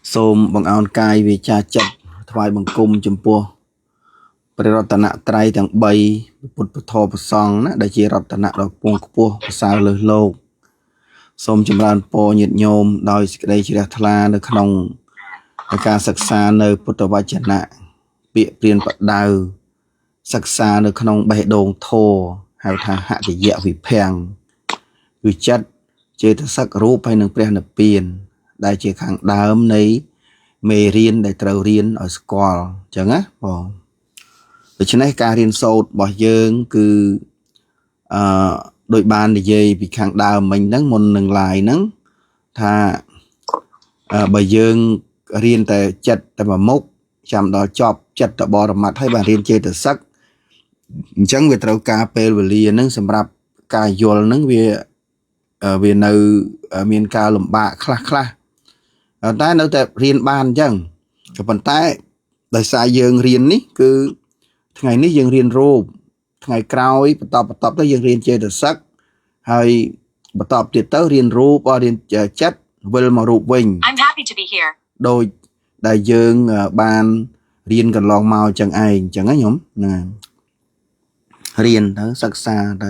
Xôm bằng áo cai vì cha chật thoại bằng cung chùm pua. Bởi rọt tana trai thằng bay bụt bụt thô bụt song ná đại chỉ rọt tana đọc buông pua sao lơ lô. Xôm chùm ran po nhiệt nhôm đòi đây chỉ là thla nơi khăn ca sắc xa nơi bụt tàu ba chân nạ bịa priên bật đào sắc xa nơi khăn bệ đồn thô hay thà hạ cái dẹo vì phèng vì chất chế thức sắc rúp hay nâng priên nập biên đại chỉ kháng đám nấy mê riêng đại trâu riêng ở school chẳng á bỏ vì cho nên ca riêng sâu bỏ dương cứ đội ban để dây vì kháng đàm mình nâng môn nâng lại nâng thà bởi dương riêng tại chất tại mà mốc chạm đó chọc chất tại bò mặt hay bà riêng chê từ sắc chẳng về trâu ca pê và lìa nâng xâm rạp ca dôl nâng về nơi miền ca lùm bạ khá khá tại nó tại riêng ban chẳng cái phần tại đời xa dương riêng ní cứ ngày ní dương riêng rô ngày cao ấy bắt tập tới dương riêng chê từ sắc hay bắt tập tiết tới riêng rô qua riêng chất vâng mà rụp bình đôi đại dương ban riêng cần lòng màu chẳng ai chẳng á nhóm nè riêng đó sắc xa đó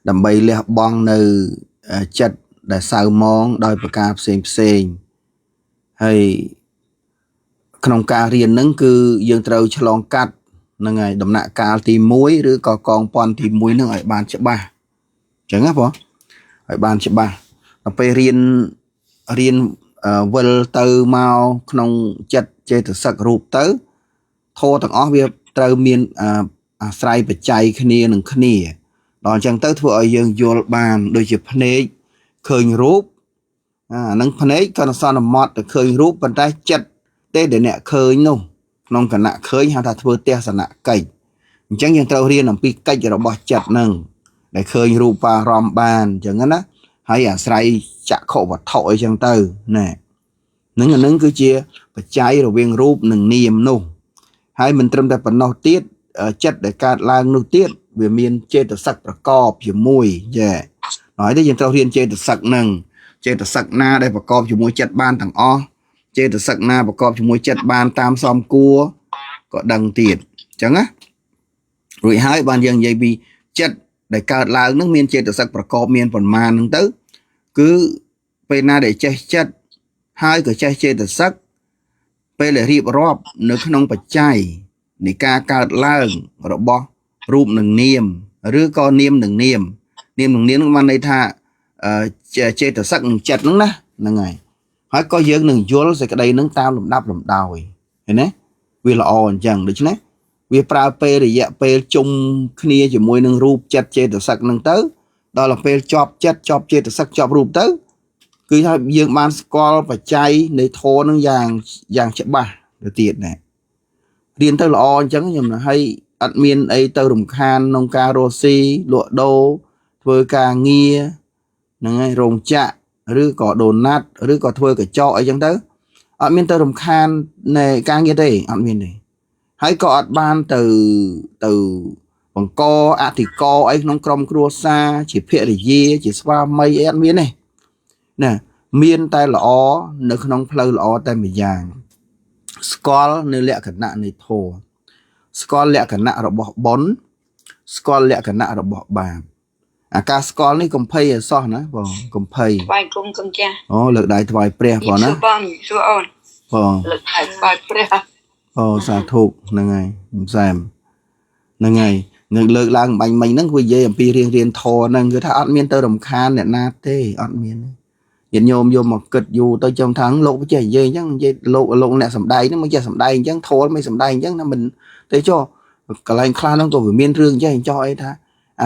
đầm bay lẹ bong nơi chất để sao món đôi bậc ca xem hay không ca riêng nâng cứ dương trâu cho lòng cắt nâng ngày đầm nạ ca tìm muối rồi có con pon tìm muối nâng ở bàn chợ ba chẳng á bỏ ở bàn chợ ba đầm bay riêng vân từ màu không chất chế từ sắc rụp tới thô thằng ó việc trâu miên sai và chạy khnia nâng khnia đó chẳng tới thua ở dương vô bàn đôi chụp phê khơi rúp nâng phê còn sao là mọt để khơi rúp bàn tay chất để nẹ khơi nông nông cả nạ khơi hay là thua te sẵn nạ cây chẳng những trâu riêng làm pi cách rồi bỏ chặt nâng để khơi rúp và ròm bàn chẳng á hay sai chạ khổ và thổi chẳng từ nè nâng cứ chia và cháy rồi viên rúp nâng niềm nông hay mình trâm ra phần nào tiết chất để cắt lang nô tiết về miền trên từ sắc và cọp chỉ mùi yeah. Nói tới dân trâu riêng trên từ sắc nâng trên từ sắc na đây và cọp chỉ mùi chất ban thằng o trên từ sắc na và cọp chỉ mùi chất ban tam xóm cua có đằng tiền chẳng á rồi hai ban dân dây vì chất để cắt lang nước miền trên từ sắc và cọp miền phần man nâng tới cứ bên na để che chất hai cái che trên từ sắc bên để riệp rọp nước không phải chay để ca lang rồi bỏ rụp nâng niềm rứa con niềm nâng niềm nó mang đây tha chê từ sắc chặt nó nè ngày hỏi có dương nâng vô sẽ cái đây nâng tao làm đắp làm đòi thế nè vì là ồn chẳng được chứ nè vì pra pe để dạ pe chung kia chỉ môi nâng rụp chặt chê từ sắc nâng tới đó là pe chọp chặt chọp chê từ sắc chọp rụp tới cứ thôi dương man score và chay để thô nâng vàng chợ ba được tiền này riêng tới là ồn chẳng nhưng mà hay admin ấy tao rùng khan nông ca rosi lụa đô với ca nghia nâng rồng chạ rư có đồ nát rư có thuê cái cho ấy chẳng tới admin tao rùng khan này ca nghia đây admin này hãy có ban từ bằng co thì co ấy nông crom crosa chỉ phê để dê chỉ spa mây admin này nè miên tay là ó nó không pleu là ó tay mì vàng skull nơi lẹ cẩn nạn này thô skull lẹ cả nạ rồi bỏ bón skull lẹ cả nạ rồi bỏ bàn ca skull này cũng pay ở so nữa vâng cũng pay vài cung công cha lực đại vài pre vào nó vâng lực đại vài pre xả thuộc là ngày xem là ngày người lực lang bánh mình nó vui dễ pi riêng thò nè người ta ăn miên tơ đồng khan để nát thế ăn miên hiện nhôm vô một kịch dù tôi trong tháng lộ với chơi dây chắc dây lộ nè sầm đay nó mới chơi sầm đay chắc thô mới sầm đay chắc là mình thế cho cả lành khan nó còn phải miên rương cho anh cho ấy tha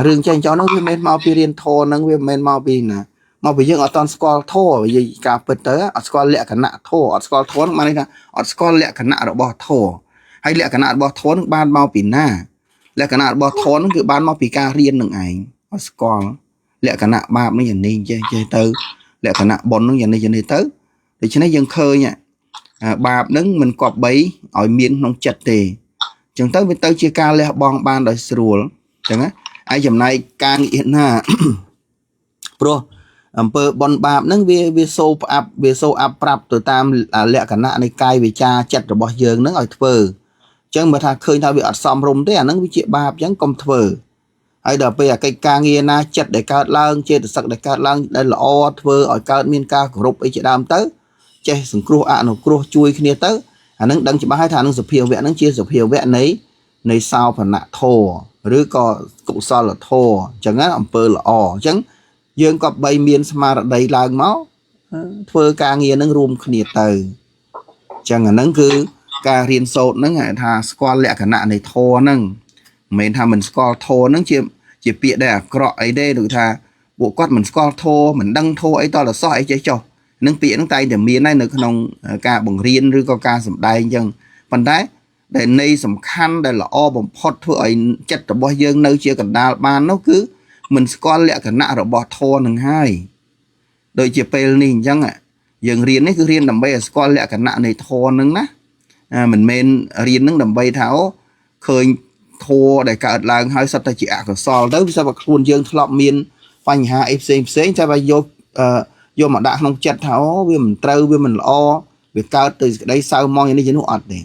rương cho anh cho nó với men mau pi riêng thô nó với men mau pi nè mau bị dương ở toàn score thô vì cả bật tới ở score lẹ cả nạ thô ở score thô mà đây là ở score lẹ cả nạ rồi bỏ thô hay lẹ cả nạ bỏ thô nó ban mau pi na lẹ cả nạ bỏ thô nó cứ ban mau pi ca riêng đừng ảnh ở score lẹ cả nạ ba nó nhìn đi chơi tới lẹ cả nạ bón nó nhìn đi tới thì cho nên dân khơi nha bà nâng mình cọp bấy ở miền nông chặt tề chẳng tới với tới chia ca lẹ bong ban đời sủa chẳng á ai dầm này ca nghĩ ha pro អំពើបនបាបហ្នឹងវាសូផ្អាប់វាសូអាប់ប្រាប់ទៅតាមលក្ខណៈនៃកាយវិចាចិត្តរបស់យើងហ្នឹងឲ្យធ្វើអញ្ចឹងបើថាឃើញថាវាអត់សមរម្យទេអាហ្នឹងវាជាបាបអញ្ចឹងកុំធ្វើហើយដល់ពេលអាកិច្ចការងារណាចិត្តដែលកើតឡើងចេតសិកដែលកើតឡើងដែលល្អធ្វើឲ្យកើតមានការគោរពអីជាដើមទៅចេះសង្គ្រោះអនុគ្រោះជួយគ្នាទៅអាហ្នឹងដឹងច្បាស់ហើយថានឹងសភាវៈហ្នឹងជាសភាវៈនៃសោភណធម៌ឬក៏កុសលធម៌អញ្ចឹងណាអំពើល្អអញ្ចឹងយើងក៏បីមានស្មារតីឡើងមកធ្វើការងារនឹងរួមគ្នាទៅអញ្ចឹងអាហ្នឹងគឺការរៀនសូត្រហ្នឹងថាស្គាល់លក្ខណៈនៃធម៌ហ្នឹងមិនមែនថាមិនស្គាល់ធម៌ហ្នឹងជាពាក្យដែលអាក្រក់អីទេដូចថាពួកគាត់មិនស្គាល់ធម៌មិនដឹងធម៌អីតលសោះអីចេះចុះនឹងពាក្យហ្នឹងតែតែមានហើយនៅក្នុងការបង្រៀនឬក៏ការសម្ដែងអញ្ចឹងប៉ុន្តែដែលនៃសំខាន់ដែលល្អបំផុតធ្វើឲ្យចិត្តរបស់យើងនៅជាកណ្ដាលបាននោះគឺមិនស្គាល់លក្ខណៈរបស់ធម៌នឹងហើយដូចជាពេលនេះអញ្ចឹងយើងរៀននេះគឺរៀនដើម្បីឲ្យស្គាល់លក្ខណៈនៃធម៌នឹងណាមិនមែនរៀននឹងដើម្បីថាអូឃើញធម៌ដែលកើតឡើងហើយសុទ្ធតែជាអកុសលទៅវាស្រាប់តែខ្លួនយើងធ្លាប់មានបញ្ហាអីផ្សេងតែបើយកមកដាក់ក្នុងចិត្តថាអូវាមិនត្រូវវាមិនល្អវាកើតទៅសេចក្តីសៅមងយ៉ាងនេះយ៉ាងនោះអត់ទេ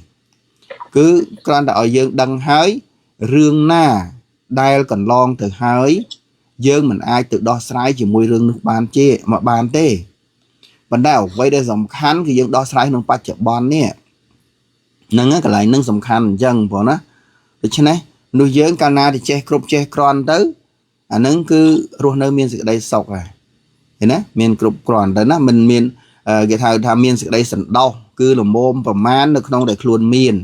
គឺគ្រាន់តែឲ្យយើងដឹងហើយរឿងណាដែលកន្លងទៅហើយយើងមិនអាចទៅដោះស្រាយជាមួយរឿងនោះបានទេប៉ុន្តែអ្វីដែលសំខាន់គឺយើងដោះស្រាយក្នុងបច្ចុប្បន្ននេះហ្នឹងកន្លែងហ្នឹងសំខាន់អញ្ចឹងបងណាដូច្នេះនោះយើងកាលណាទៅចេះគ្រប់ចេះក្រន់ទៅអាហ្នឹងគឺរស់នៅមានសេចក្តីសុខហើយឃើញណាមានគ្រប់គ្រាន់ទៅណាមិនមានគេថាមានសេចក្តីសន្តោសគឺលមមប្រមាណនៅក្នុងដែលខ្លួនមាន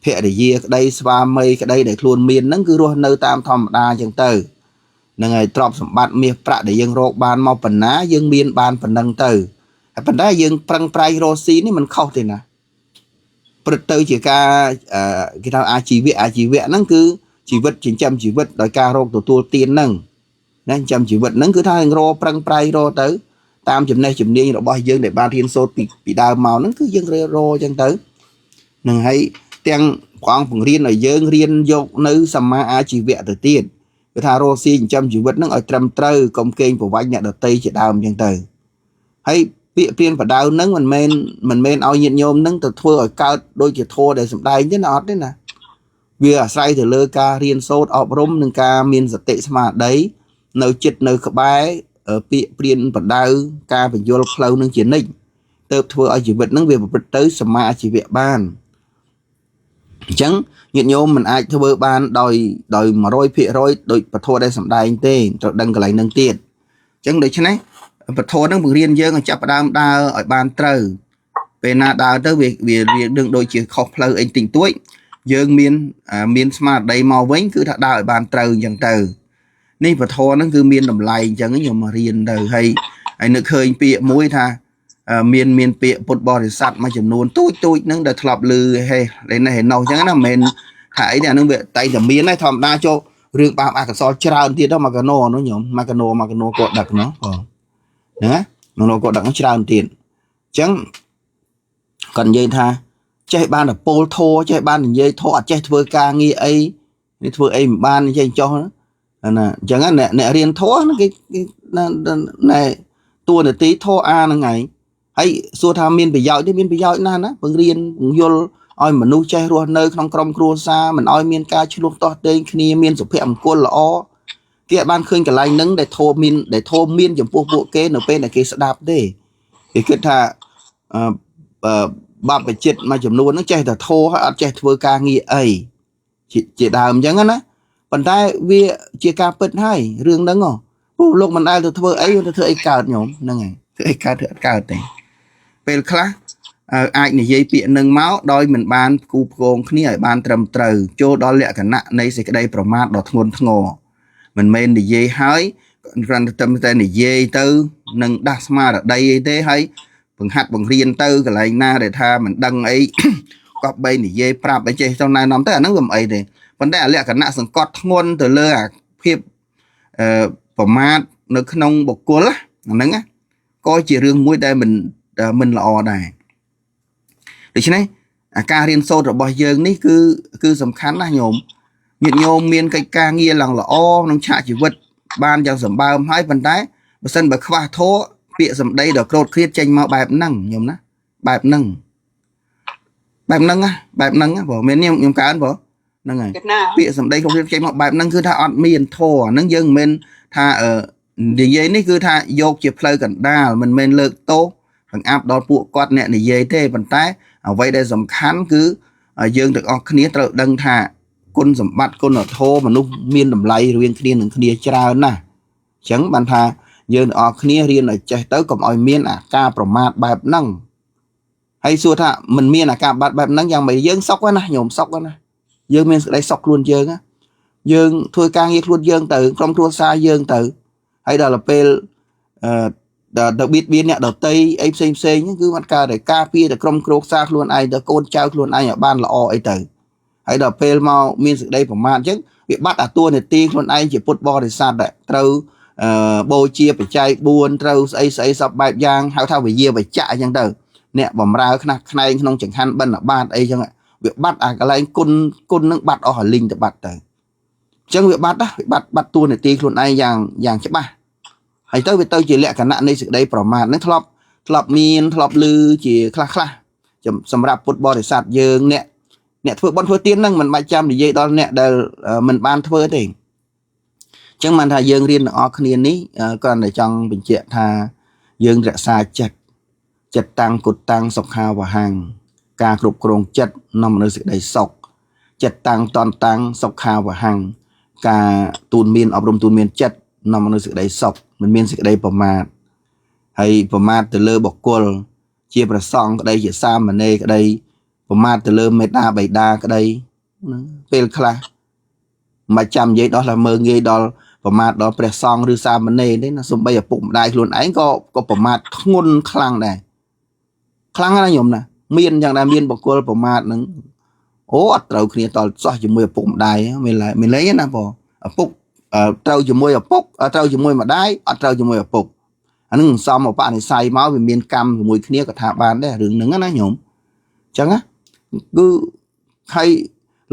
ភរិយាក្តីស្វាមីក្តីដែលខ្លួនមានហ្នឹងគឺរស់នៅតាមធម្មតាអញ្ចឹងទៅហ្នឹងហើយទ្រព្យសម្បត្តិមាសប្រាក់ដែលយើងរកបានមកប៉ុណ្ណាយើងមានបានប៉ុណ្ណឹងទៅហើយប៉ុន្តែយើងប្រឹងប្រែងរកស៊ីនេះមិនខុសទេណាព្រឹកទៅជាការគេថាអាជីវៈហ្នឹងគឺជីវិតចិញ្ចឹមជីវិតដោយការរកទទួលទានហ្នឹងណាចិញ្ចឹមជីវិតហ្នឹងគឺថាយើងរកប្រឹងប្រែងរកទៅតាមចំណេះជំនាញរបស់យើងដែលបានរៀនសូត្រពីដើមមកហ្នឹងគឺយើងរកអញ្ចឹងទៅហ្នឹងហើយទាំងព្រះអង្គបង្រៀនឲ្យយើងរៀនយកនៅសម្មាអាជីវៈទៅទៀតគឺថារកស៊ីចិញ្ចឹមជីវិតហ្នឹងឲ្យត្រឹមត្រូវកុំកេងប្រវ័ញ្ចអ្នកដទៃជាដើមអញ្ចឹងទៅហើយពាក្យព្រានបដៅហ្នឹងមិនមែនឲ្យញាតិញោមហ្នឹងទៅធ្វើឲ្យកើតដូចជាធម៌ដែលសម្ដែងទេណាអត់ទេណាវាអាស្រ័យទៅលើការរៀនសូត្រអប់រំនិងការមានសតិស្មារតីនៅចិត្តនៅក្បែរពាក្យព្រានបដៅការបញ្យល់ផ្លូវនឹងជានិច្ចទៅធ្វើឲ្យជីវិតហ្នឹងវាប្រព្រឹត្តទៅសម្មាអាជីវៈបានអញ្ចឹងញាតិញោមមិនអាចធ្វើបានដោយ100%ដោយពធដែលសម្ដែងទេត្រូវដឹងកន្លែងហ្នឹងទៀតអញ្ចឹងដូច្នេះពធហ្នឹងបង្រៀនយើងឲ្យចាប់ផ្ដើមដើរឲ្យបានត្រូវពេលណាដើរទៅវាដឹងដូចជាខុសផ្លូវអីតិចតួចយើងមានស្មារតីមកវិញគឺថាដើរឲ្យបានត្រូវអញ្ចឹងទៅនេះពធហ្នឹងគឺមានតម្លៃអញ្ចឹងខ្ញុំមករៀនទៅហើយនឹកឃើញពាក្យមួយថាមានពាក្យពុទ្ធបរិស័ទមួយចំនួនទូចហ្នឹងដែលធ្លាប់ឮហេនេះហេនោះអញ្ចឹងណាមិនមែនថាអីទេអានឹងវាតែតែមានហើយធម្មតាចូលរឿងបាបអកុសលច្រើនទៀតទៅមកកណោនោះញោមមកកណោគាត់ដឹកនោះហ្នឹងណាមកគាត់ដឹកច្រើនទៀតអញ្ចឹងគាត់និយាយថាចេះបានតែពោលធោចេះបាននិយាយធោអត់ចេះធ្វើការងារអីនេះធ្វើអីមិនបានចេះចោះណាអញ្ចឹងអ្នករៀនធោហ្នឹងគេណែតួនាទីធោអាហ្នឹងឯងហើយសួរថាមានប្រយោជន៍ទេមានប្រយោជន៍ណាស់ណាបង្រៀនបង្យល់ឲ្យមនុស្សចេះរស់នៅក្នុងក្រុមគ្រួសារមិនឲ្យមានការឆ្លោះទាស់ទែងគ្នាមានសុភមង្គលល្អគេអាចបានឃើញកន្លែងហ្នឹងដែលធោមានចំពោះពួកគេនៅពេលដែលគេស្ដាប់ទេគេគិតថាបព្វជិតមួយចំនួនហ្នឹងចេះតែធោហើយអត់ចេះធ្វើការងារអីជាដើមអញ្ចឹងណាប៉ុន្តែវាជាការពិតហើយរឿងហ្នឹងពួកលោកមិនដែលទៅធ្វើអីទៅធ្វើអីកើតញោមហ្នឹងហើយធ្វើអីកើតអត់កើតទេពេលខ្លះអាចនិយាយពាក្យនឹងមកដោយមិនបានគូផ្គងគ្នាឲ្យបានត្រឹមត្រូវចូលដល់លក្ខណៈនៃសេចក្តីប្រមាថដ៏ធ្ងន់ធ្ងរមិនមែននិយាយហើយគ្រាន់តែនិយាយទៅនឹងដាស់ស្មារតីអីទេហើយបង្ហាត់បង្រៀនទៅកន្លែងណាដែលថាមិនដឹងអីក៏បីនិយាយប្រាប់អីចេះទៅណែនាំទៅអាហ្នឹងវាមិនអីទេប៉ុន្តែលក្ខណៈសង្កត់ធ្ងន់ទៅលើអាភាពប្រមាថនៅក្នុងបុគ្គលហ្នឹងក៏ជារឿងមួយដែលមិនល្អដែរដូច្នេះការរៀនសូត្ររបស់យើងនេះគឺសំខាន់ណាស់ញោមញាតិញោមមានកិច្ចការងារឡើងល្អក្នុងឆាកជីវិតបានយ៉ាងសម្បើមហើយប៉ុន្តែ បើសិនបើខ្វះធោពាក្យសម្ដីដ៏ក្រោតគ្រាតចេញមកបែបហ្នឹងខ្ញុំណាបែបហ្នឹងបងមានខ្ញុំកើនបងហ្នឹងហើយពាក្យសម្ដីក្រោតគ្រាតចេញមកបែបហ្នឹងគឺថាអត់មានធោហ្នឹងយើងមិនមែនថានិយាយនេះគឺថាយកជាផ្លូវកណ្ដាលមិនមែនលើកទោសបង្អាប់ដល់ពួកគាត់អ្នកនិយាយទេប៉ុន្តែអ្វីដែលសំខាន់គឺយើងទាំងអស់គ្នាត្រូវដឹងថាគុណសម្បត្តិគុណធម៌មនុស្សមានតម្លៃរវាងគ្នានឹងគ្នាច្រើនណាស់អញ្ចឹងបានថាយើងទាំងអស់គ្នារៀនឲ្យចេះទៅកុំឲ្យមានអាការប្រមាថបែបហ្នឹងហើយសួរថាមិនមានអាការបែបហ្នឹងយ៉ាងម៉េចយើងសុខណាញោមសុខណាយើងមានសេចក្តីសុខខ្លួនយើងយើងធ្វើការងារខ្លួនយើងទៅក្រុមគ្រួសារយើងទៅហើយដល់ពេលដល់បៀតបៀនអ្នកដតីអីផ្សេងហ្នឹងគឺมันកើតតែការពារតែក្រុមគ្រួសារខ្លួនឯងទៅកូនចៅខ្លួនឯងឲ្យបានល្អអីទៅហើយដល់ពេលមកមានសេចក្តីប្រមាថអញ្ចឹងវាបាត់អាតួនាទីខ្លួនឯងជាពុទ្ធបរិស័ទត្រូវបូជាបច្ច័យ4ត្រូវស្អីសពបែបយ៉ាងហៅថាវិយាបច្ចៈអញ្ចឹងទៅអ្នកបំរើខ្នះខ្នែងក្នុងចង្ហាន់បិណ្ឌបាតអីចឹងវាបាត់អាកន្លែងគុណនឹងបាត់អស់រលីងទៅបាត់ទៅអញ្ចឹងវាបាត់តួនាទីខ្លួនឯងយ៉ាងច្បាស់ហើយទៅវាទៅជាលក្ខណៈនៃសេចក្តីប្រមាថហ្នឹងធ្លាប់ឮជាខ្លះសម្រាប់ពុទ្ធបរិស័ទយើងអ្នកធ្វើបុណ្យធ្វើទានហ្នឹងមិនបាច់ចាំនិយាយដល់អ្នកដែលមិនបានធ្វើទេអញ្ចឹងបានថាយើងរៀនទាំងអស់គ្នានេះគ្រាន់តែចង់បញ្ជាក់ថាយើងរក្សាចិត្តតាំងគុតតាំងសុខាវហੰការគ្រប់គ្រងចិត្តនាំមកនូវសេចក្តីសុខចិត្តតាំងតនតាំងសុខាវហੰការទូនមានអប់រំទូនមានចិត្តនាំមកនូវសេចក្តីសុខមិនមានសេចក្តីប្រមាទហើយប្រមាទទៅលើបុគ្គលជាព្រះសង្ឃក្តីជាសាមណេរក្តីប្រមាទទៅលើមេត្តាបិតាក្តីពេលខ្លះមិនចាំនិយាយដល់មើងងាយដល់ប្រមាទដល់ព្រះសង្ឃឬសាមណេរទេណាសូម្បីឪពុកម្ដាយខ្លួនឯងក៏ប្រមាទធ្ងន់ខ្លាំងដែរខ្លាំងណាស់ញោមណាមានយ៉ាងណាមានបុគ្គលប្រមាទនឹងអូអត់ត្រូវគ្នាតល់សោះជាមួយឪពុកម្ដាយមានលេងណាបងឪពុកត្រូវជាមួយឪពុកត្រូវជាមួយម្ដាយអត់ត្រូវជាមួយឪពុកអានឹងសំឧបនិស្ស័យមកវាមានកម្មជាមួយគ្នាក៏ថាបានដែររឿងហ្នឹងណាញោមអញ្ចឹងណាគឺហើយ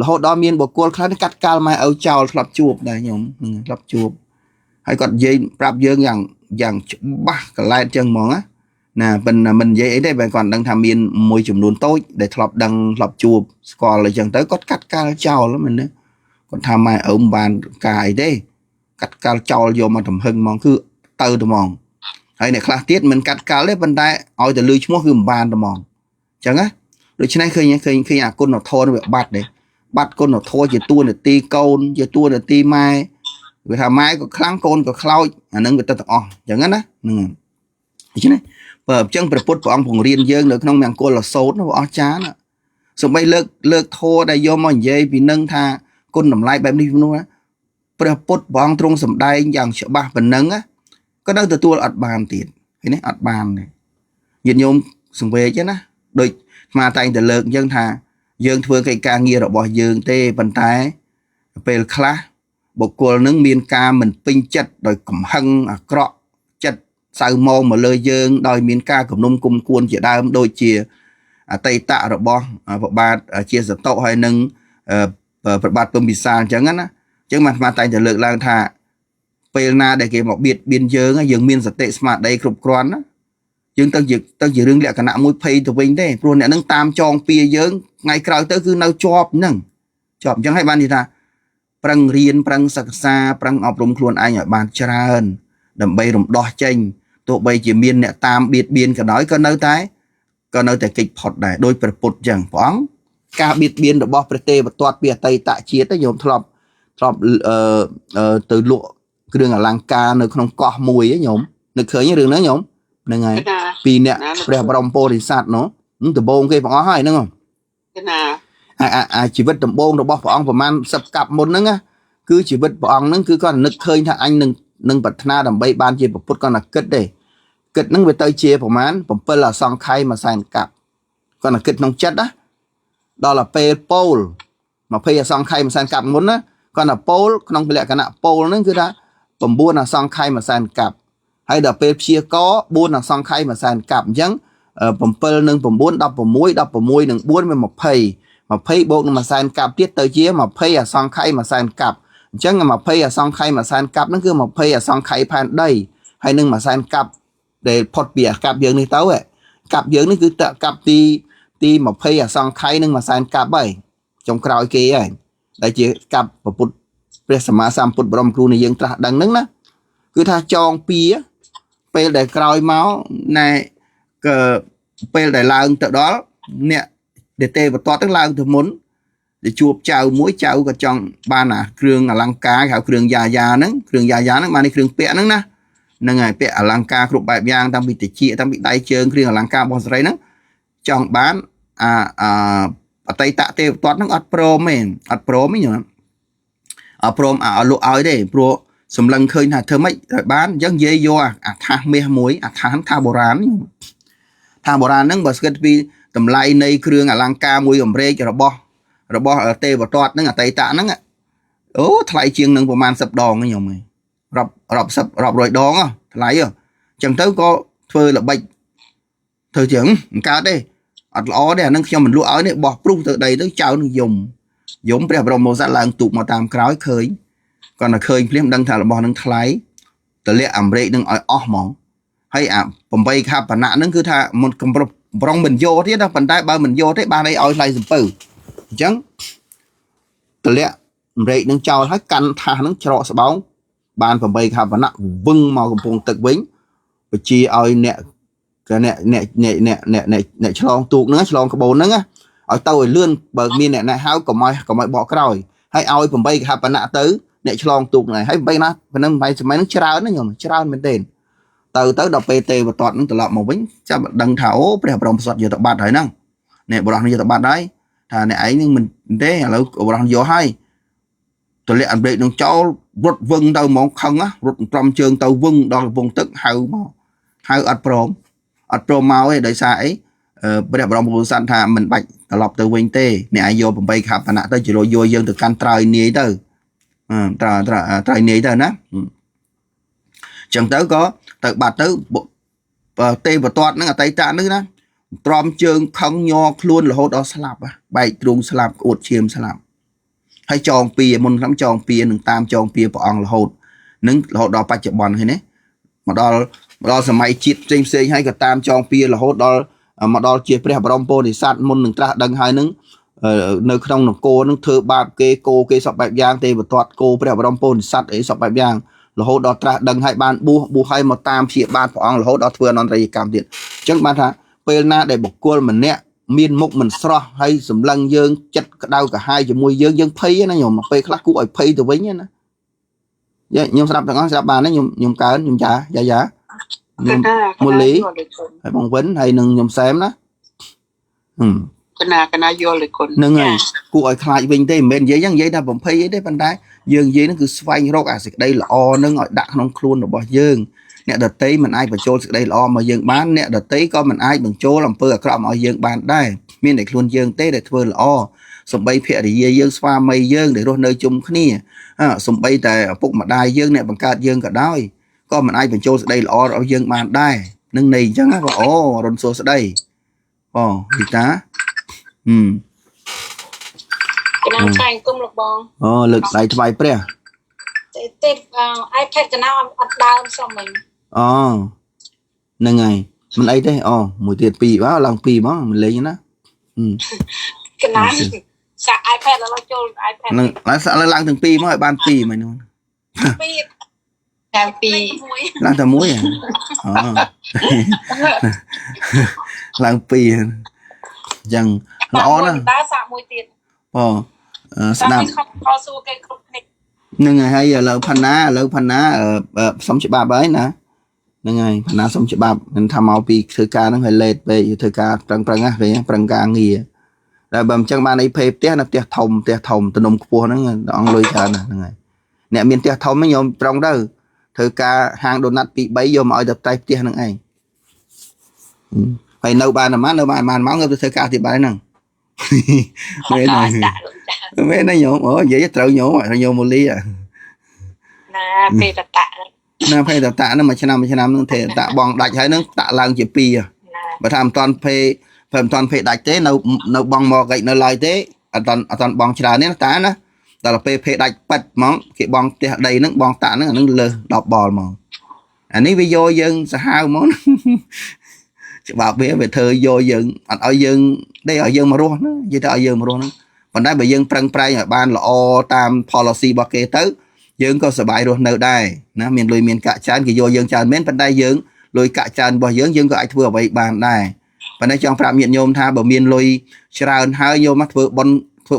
រហូតដល់មានបុគ្គលខ្លះកាត់កាល់ម៉ែឪចោលធ្លាប់ជួបដែរញោមធ្លាប់ជួបហើយគាត់និយាយប្រាប់យើងយ៉ាងច្បាស់កលែតអញ្ចឹងហ្មងណាមិននិយាយអីទេបើគាត់ដឹងថាមានមួយចំនួនតូចដែលធ្លាប់ដឹងធ្លាប់ជួបស្គាល់អីចឹងទៅគាត់កាត់កាល់ចោលមែនទេគាត់ថាម៉ែឪមិនបានការអីទេកាត់កាល់ចោលយកមកទំហឹងហ្មងគឺទៅហ្មងហើយអ្នកខ្លះទៀតមិនកាត់កាល់ទេប៉ុន្តែឲ្យទៅលឺឈ្មោះគឺមិនបានហ្មងអញ្ចឹងណាដូច្នេះឃើញអាគុណធម៌វាបាត់ទេបាត់គុណធម៌ជាតួនាទីកូនជាតួនាទីម៉ែវាថាម៉ែក៏ខ្លាំងកូនក៏ខ្លោចអានឹងវាទៅទាំងអស់អញ្ចឹងណាហ្នឹងដូច្នេះបើអញ្ចឹងព្រះពុទ្ធព្រះអង្គពង្រៀនយើងនៅក្នុងមង្គលសោតនោះអស្ចារ្យណាសូម្បីលើកធម៌ដែលយកមកនិយាយពីនឹងថាគុណតម្លៃបែបនេះនោះណាព្រះពុទ្ធព្រះអង្គទ្រង់សម្ដែងយ៉ាងច្បាស់ប៉ុណ្ណឹងក៏នៅទទួលអត់បានទៀតឃើញទេអត់បានទេញាតិញោមសង្វេគណាដូចស្មាតែងតែលើកអញ្ចឹងថាយើងធ្វើកិច្ចការងាររបស់យើងទេប៉ុន្តែពេលខ្លះបុគ្គលនឹងមានការមិនពេញចិត្តដោយកំហឹងអាក្រក់ចិត្តសៅមងមកលើយើងដោយមានការគំនុំគុំគួនជាដើមដូចជាអតីតរបស់ព្រះបាទជាសតុហើយនឹងព្រះបាទពំពិសាលអញ្ចឹងណាអញ្ចឹងអាត្មាតែងតែលើកឡើងថាពេលណាដែលគេមកបៀតបៀនយើងមានសតិស្មារតីគ្រប់គ្រាន់ណាយើងទៅជារឿងលក្ខណៈមួយភ័យទៅវិញទេព្រោះអ្នកនឹងតាមចងពៀយើងថ្ងៃក្រោយទៅគឺនៅជាប់ហ្នឹងជាប់អញ្ចឹងហើយបាននិយាយថាប្រឹងរៀនប្រឹងសិក្សាប្រឹងអប់រំខ្លួនឯងឲ្យបានច្រើនដើម្បីរំដោះចេញទោះបីជាមានអ្នកតាមបៀតបៀនក៏ដោយក៏នៅតែកិច្ចផុតដែរដោយព្រះពុទ្ធអញ្ចឹងព្រះអង្គការបៀតបៀនរបស់ព្រះទេវទត្តពីអតីតជាតិទៅញោមធ្លាប់ទៅលក់គ្រឿងអលង្ការនៅក្នុងកោះមួយញោមនឹកឃើញរឿងហ្នឹងញោមហ្នឹងហើយពីអ្នកព្រះបរមពុរិស័ទនោះដំបងគេបងអស់ហើយហ្នឹងណាអាជីវិតដំបងរបស់ព្រះអង្គប្រហែល10កាប់មុនហ្នឹងគឺជីវិតព្រះអង្គហ្នឹងគឺគាត់នឹកឃើញថាអញនឹងប្រាថ្នាដើម្បីបានជាពុទ្ធគាត់ណាគិតទេគិតហ្នឹងវាទៅជាប្រហែល7អសង្ខ័យមួយសែនកាប់គាត់ណាគិតក្នុងចិត្តណាដល់ពេលពោល20អសង្ខ័យមួយសែនកាប់មុនណាគាត់ណាពោលក្នុងលក្ខណៈពោលហ្នឹងគឺថា9អសង្ខ័យមួយសែនកាប់ហើយដល់ពេលព្យាករ4អសង្ខ័យមួយសែនកាប់អញ្ចឹង7និង9 16 16និង4វា20បូកនឹងមួយសែនកាប់ទៀតទៅជា20អសង្ខ័យមួយសែនកាប់អញ្ចឹង20អសង្ខ័យមួយសែនកាប់ហ្នឹងគឺ20អសង្ខ័យផែនដី hay nâng mà sang cặp để phật bìa cặp dương này tấu ấy cặp dương này cứ tự cặp ti mà phê à xong khay nâng mà sang cặp ấy trong cõi kia ấy đại chỉ cặp và bút bây giờ mà sam bút brom kru này dương tra đằng nâng đó cứ tha chong pía pe để cõi máu này cờ pe để lang tự đó nè để tê và toát tức lang từ muốn để chuột chào mũi chào cả trong ban à kêu lăng cá khảo kêu già nắng mà này kêu pẹ nắng na nâng ngày pẹ lăng cá kêu bài giang tam bị tịch chia tam bị tay chơi kêu lăng cá bò sấy nắng trong bán tay tạ tê toát nắng pro mấy nhở pro lụa ơi đấy pro sầm lăng khơi là thơ mấy bán giống dễ vô tha mê muối tha bồ rán nắng bờ skate tầm lai này kêu lăng cá muối ẩm rê cho nó bo rồi bỏ ở tê và toát nâng tay tạ nâng thay chiêng nâng của man sập đòn cái nhom mày rập rồi đón á lấy à chẳng tới có phơi là bệnh thời trưởng cao đây ó đây nâng cho mình lúa áo này bỏ pru từ đây tới chào nâng dùng giống bây giờ một dạng làng tụ mà tam cõi khơi còn là khơi phim đăng thà là bỏ nâng thay từ lệ ẩm rệ nâng ở mỏng hay bầm bay khap và nạn nâng cứ thà một cầm bông mình vô thế đó phần tay ba mình vô thế ba đây ỏi lại dùm pử chẳng từ lẽ rệ nâng chào hết căn tha nâng cho sờ bóng ban phẩm bay khắp và nặng vâng màu cùng tực vĩnh và chi ơi nè cái nè cho lòng tuột nữa cho lòng cái bồn nữa á ở tàu lươn bờ miền nè háo còn mày bỏ cái rồi hay ơi phẩm bay khắp và nặng tới nè cho lòng tuột này hay bay nó và nâng bay mấy nó cháo nó nhom cháo bên tên từ tới đọc pt và toàn nó từ lọ màu vĩnh cho đằng thảo để đồng soạt giờ tập bát đấy năng nè bộ đoàn giờ tập bát đấy thà này ấy nhưng mình thế là bộ đoàn vô hay tôi lấy anh bị nó cháu rút vân đâu món không á rút trong trường tàu vân đó là vùng tức hào ắt pro mau ấy đời xa ấy bây giờ bọn bộ sản thà mình bạch lọc từ vinh tê này ai vô bằng bay khắp và nãy tới chỉ rồi vô dân từ căn trời ní từ trời ní từ nè chẳng tới có từ bạt tới bộ tê và toát nó là tay tạ nữa đó trong trường không nho luôn là hốt đó slap bay trung slap uột chiêm slap hay tròn pìa môn lắm tròn pìa nâng tam tròn pìa bỏ là hốt nâng hốt đó bạch chợ bòn hay nè mà đó là máy chít trên xe hay cả tam tròn pìa là hốt đó mà đó chia pre brom po thì sát môn nâng tra đằng hai nâng nơi trong nâng cô nâng thơ ba kê sọc bạch giang tê và toát cô pre brom po thì sát ấy sọc bạch giang là hốt đó tra đằng hai ban bu hai một tam chia ban bỏ là hốt đó thưa non ra cảm điện chẳng ban thàពេលណាដែលបុគ្គលម្នាក់មានមុខមិនស្រស់ហើយសម្លឹងយើងចិត្តក្តៅកាហាយជាមួយយើងភ័យណាញោមពេលខ្លះគួរឲ្យភ័យទៅវិញណាញោមស្ដាប់ទាំងអស់ស្ដាប់បានណាញោមកើនញោមចាយ៉ាញោមមូលីហើយបងវិនហើយនឹងញោមសែមណាកណាយល់លេគុណនឹងហើយគួរឲ្យខ្លាចវិញទេមិនមែននិយាយចឹងនិយាយថាបំភ័យអីទេប៉ុន្តែយើងនិយាយហ្នឹងគឺស្វែងរកអាសេចក្តីល្អហ្នឹងឲ្យដាក់ក្នុងខ្លួនរបស់យើងអ្នកដតីមិនអាចបញ្ចូលសេចក្តីល្អមកយើងបានអ្នកដតីក៏មិនអាចបញ្ចូលអំពើអាក្រក់មកឲ្យយើងបានដែរមានតែខ្លួនយើងទេដែលធ្វើល្អសំបីភរិយាយើងស្វាមីយើងដែលរស់នៅជុំគ្នាសំបីតែឪពុកម្ដាយយើងអ្នកបង្កើតយើងក៏ដោយក៏មិនអាចបញ្ចូលសេចក្តីល្អរបស់យើងបានដែរនឹងន័យអញ្ចឹងណាអូរុនសួស្តីពីតាកណាចាញ់គុំលោកបងលើកដៃថ្វាយព្រះទេiPad កណាអត់ដើមសុំមិញហ្នឹងហើយមិនអីទេមួយទៀត2បាទឡើង2មកមិនលេងណាកណាសាក់ iPad ដល់ចូល iPad ហ្នឹងឡើងទាំង2មកឲ្យបាន2មកនោះ2ឡើងតែមួយឡើង2អញ្ចឹងល្អណាស់តើសាក់មួយទៀតស្ដាប់ខសួរគេគ្រប់គ្នានឹងហើយឥឡូវផាណាសុំច្បាប់ហើយណាហ្នឹងហើយផាណាសុំច្បាប់មិនថាមកពីធ្វើការហ្នឹងហើយលេតពេកធ្វើការប្រឹងណាគេប្រឹងការងារតែបើមិនចឹងបានអីភេផ្ទះនៅផ្ទះធំទំនំខ្ពស់ហ្នឹងអង្គលុយច្រើនណាស់ហ្នឹងហើយអ្នកមានផ្ទះធំហ្នឹងញោមប្រឹងទៅធ្វើការហាងដូណាត់2 3យកមកឲ្យទៅតែផ្ទះហ្នឹងឯងហើយនៅបានប្រហែលម៉ោងទៅធ្វើការអធិប្បាយហ្នឹងមែនណាញោមនិយាយត្រូវញោមមូលីណាពេលតតាណាពេលតតាហ្នឹងមួយឆ្នាំហ្នឹងទេតាបងដាច់ហើយហ្នឹងតាឡើងជា2បើថាមិនតាន់ពេលដាច់ទេនៅបងមកកែកនៅឡើយទេអត់តាន់បងច្រើនទេតាណាដល់ពេលដាច់ប៉ិតហ្មងគេបងផ្ទះដីហ្នឹងបងតាហ្នឹងអាហ្នឹងលើស10បលហ្មង anh ấy bây giờ dân sao món bảo về thời vô dân ở dân đây ở dân mà luôn nó chỉ ở dân mà luôn nó còn đây bây dân prang prai ở ban là o tam policy bao kê tới dân có sợ bài rồi nơi đây nó miền lùi miền cả chán thì vô dân chán mến bên đây dân lùi cả chán bao dân có ai thưa vậy bàn này và đây trong phạm miền nhôm tha bờ miền lùi tràn hai nhôm mắt vừa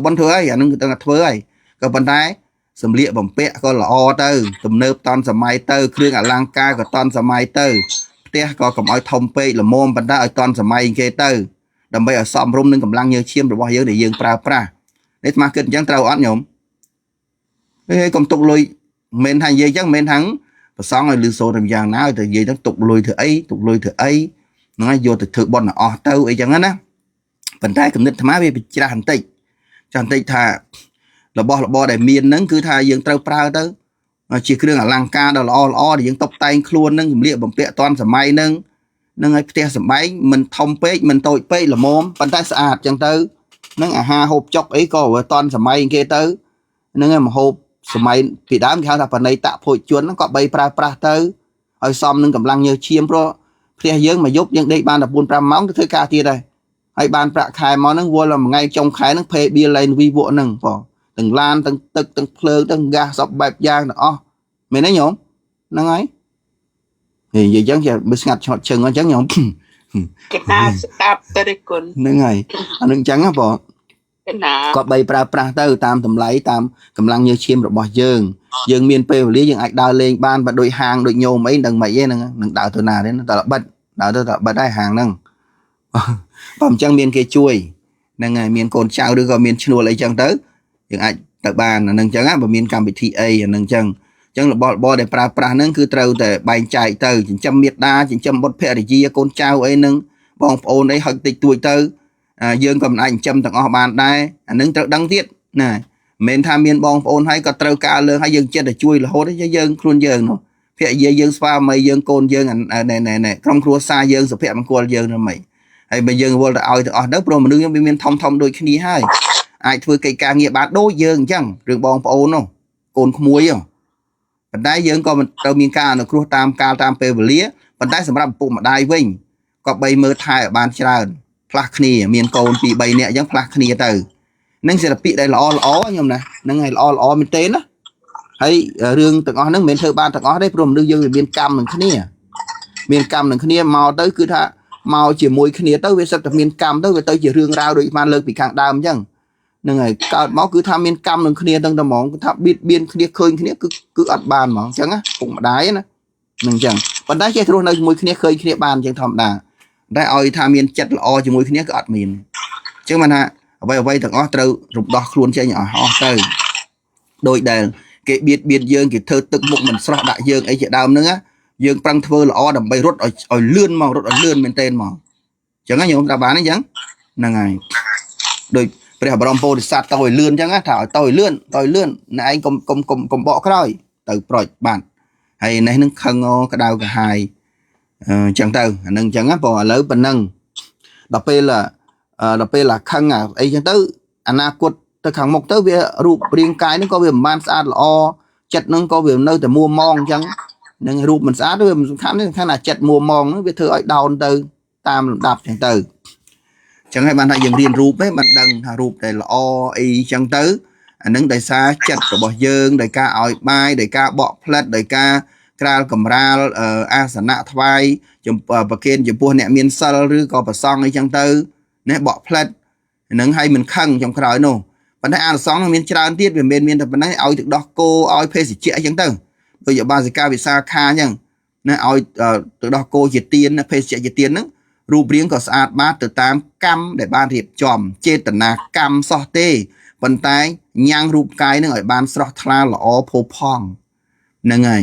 bon thưa ấy anh người ta thưa ấy còn bên đây sầm liệ bằng pẹ có là o tới tầm nớp ton sầm mai tới kêu ở lang ca có ton sầm mai tới có cầm ai thông pe là mồm bắn ra ai toàn sầm mai kia tới đầm bay ở xóm rung nâng cầm lăng như chiêm rồi bao giờ để dương pra để market chẳng trâu ăn nhổm cái công tục lùi men thành dây chắc men thắng và xong rồi lưu số làm giang nào từ dây nó tục lùi từ ấy nó vô từ thử bọn nó tao ấy chẳng á phần tay cầm nít tham á bị ra hành tịnh thà là bo để miền nắng cứ thà dương trâu pra tới chỉ cái đường ở làng ca đó là o để những tóc tay khuôn nâng liệp bằng pẹ toàn sầm mai nâng ấy tia sầm máy mình thông pê mình tội pê là mồm bàn tay sạch chẳng tới nâng ha hộp chọc ấy có toàn sầm mai kia tới nâng mà hộp sầm mai thì đám kia là phần này tạo hội chuốn nó có bay pra tới ở xong nâng cầm lăng như chiêm pro phe dương mà giúp những đây ban là buôn pra móng thứ ca tia đây hay ban pra khai món nâng vua là ngay trong khai nâng phê bia lên vi vụ nâng bỏ từng lan từng tực từng phơ từng ga sọc bẹp giang đó mày nói nhổm nó ấy thì giờ chẳng giờ bớt ngặt họ chừng nó chẳng nhổm cái na stop tới con nó ngày anh đừng trắng á bỏ cái na có bay pra tới tam tầm lấy tam cầm lăng như chim rồi bỏ dương miền pe lý dương ai đào lên ban và đội hàng đội nhôm mấy đằng mày ấy đằng đào từ nào đến nó bật đào từ bật đai hàng nâng bầm trăng miền kia chui nâng ngày miền cồn trao đưa vào miền chua lấy trăng tới dương ai tại bàn là nâng trắng á và miền cam bị thị a nâng trăng chẳng là bo để pra nâng cứ trâu để bay chạy từ 100 đa 100 phe để chia con trao ấy nâng bong ôn ấy hơi tịch tuổi từ dương cầm anh châm thằng họ bàn đây nâng trâu đăng tiết này mình tham miền bong ôn hay có trâu cao lơ hay dương chết để chui là hốt đấy cho dương luôn dương nó phe dương spa mày dương côn dương này trong cua xa dương sập phe bằng cua dương là mày hay bây giờ vô là ao từ ở đất pro mà đương miền thông đôi khi hai ai thưa cây ca nghĩa bát đôi dương chẳng rừng bong ôn không côn muối khôngได้យើងក៏ត្រូវមានការអនុគ្រោះតាមកាលតាមពេលវេលាប៉ុន្តែសម្រាប់ពុកម្ដាយវិញក៏បីមើលថែឲ្យបានច្រើនផ្លាស់គ្នាមានកូន2 3នាក់អញ្ចឹងផ្លាស់គ្នាទៅនឹងសិល្បៈដែលល្អខ្ញុំណាហ្នឹងហើយល្អមែនទេណាហើយរឿងទាំងអស់ហ្នឹងមិនមែនធ្វើបានទាំងអស់ទេព្រោះមនុស្សយើងមានកម្មនឹងគ្នាមកទៅគឺថាមកជាមួយគ្នាទៅវាសិតតែមានកម្មទៅវាទៅជារឿងរ៉ាវដូចបានលើកពីខាងដើមអញ្ចឹងហ្នឹងហើយកើតមកគឺថាមានកម្មនឹងគ្នាទាំងតែហ្មងគឺថាបៀតបៀនគ្នាឃើញគ្នាគឺអត់បានហ្មងអញ្ចឹងណាពុកម្ដាយណានឹងអញ្ចឹងប៉ុន្តែចេះរស់នៅជាមួយគ្នាឃើញគ្នាបានអញ្ចឹងធម្មតាតែឲ្យថាមានចិត្តល្អជាមួយគ្នាគឺអត់មានអញ្ចឹងបានថាអ្វីទាំងអស់ត្រូវរំដោះខ្លួនចេញឲ្យអស់ទៅដោយដែលគេបៀតបៀនយើងគេធ្វើទឹកមុខមិនស្រស់ដាក់យើងអីជាដើមហ្នឹងណាយើងប្រឹងធ្វើល្អដើម្បីរត់ឲ្យលឿនមករត់ឲ្យលឿនមែនទែនមកអញ្ចឹងណាញោមតាបានអញ្ចឹងហ្នឹងហើយដោយព្រះបរមពោធិសត្វទៅឲ្យលឿនអញ្ចឹងថាឲ្យទៅឲ្យលឿនណែឯងកុំបកក្រោយទៅប្រូចបានហើយនេះនឹងខឹងក្តៅកាហាយអញ្ចឹងទៅអានឹងអញ្ចឹងព្រោះឥឡូវប៉ុណ្ណឹងដល់ពេលខឹងអីអញ្ចឹងទៅអនាគតទៅខាងមុខទៅវារូបរាងកាយនឹងក៏វាមិនបានស្អាតល្អចិត្តនឹងក៏វានៅតែមួម៉ងអញ្ចឹងនឹងរូបមិនស្អាតវាមិនសំខាន់ទេសំខាន់ថាចិត្តមួម៉ងហ្នឹងវាធ្វើឲ្យដោនទៅតាមលំដាប់អញ្ចឹងទៅចឹងហើយបានថាយើងរៀនរូបហ្នឹងបានដឹងថារូបដែលល្អអីចឹងទៅអានឹងដោយសារចិត្តរបស់យើងដោយការឲ្យបាយដោយការបកផ្លិតដោយការក្រាលកំរាលអាសនៈថ្វាយប្រគេនចំពោះអ្នកមានសិលឬក៏ប្រសង់អីចឹងទៅណាបកផ្លិតហ្នឹងហើយមិនខឹងចំក្រោយនោះប៉ុន្តែអាសង្ឃមានច្រើនទៀតវាមិនមានតែប៉ុណ្ណេះឲ្យទឹកដោះគោឲ្យភេសជ្ជៈអីចឹងទៅដូចបាសិកាវិសាខាអញ្ចឹងណាឲ្យទឹកដោះគោជាទៀនភេសជ្ជៈជាទៀនហ្នឹងរូបរាងក៏ស្អាតបាតទៅតាមកម្មដែលបានរៀបចំចេតនាកម្មសោះទេប៉ុន្តែញ៉ាំងរូបកាយនឹងឲ្យបានស្រស់ថ្លាល្អផូរផង់ហ្នឹងហើយ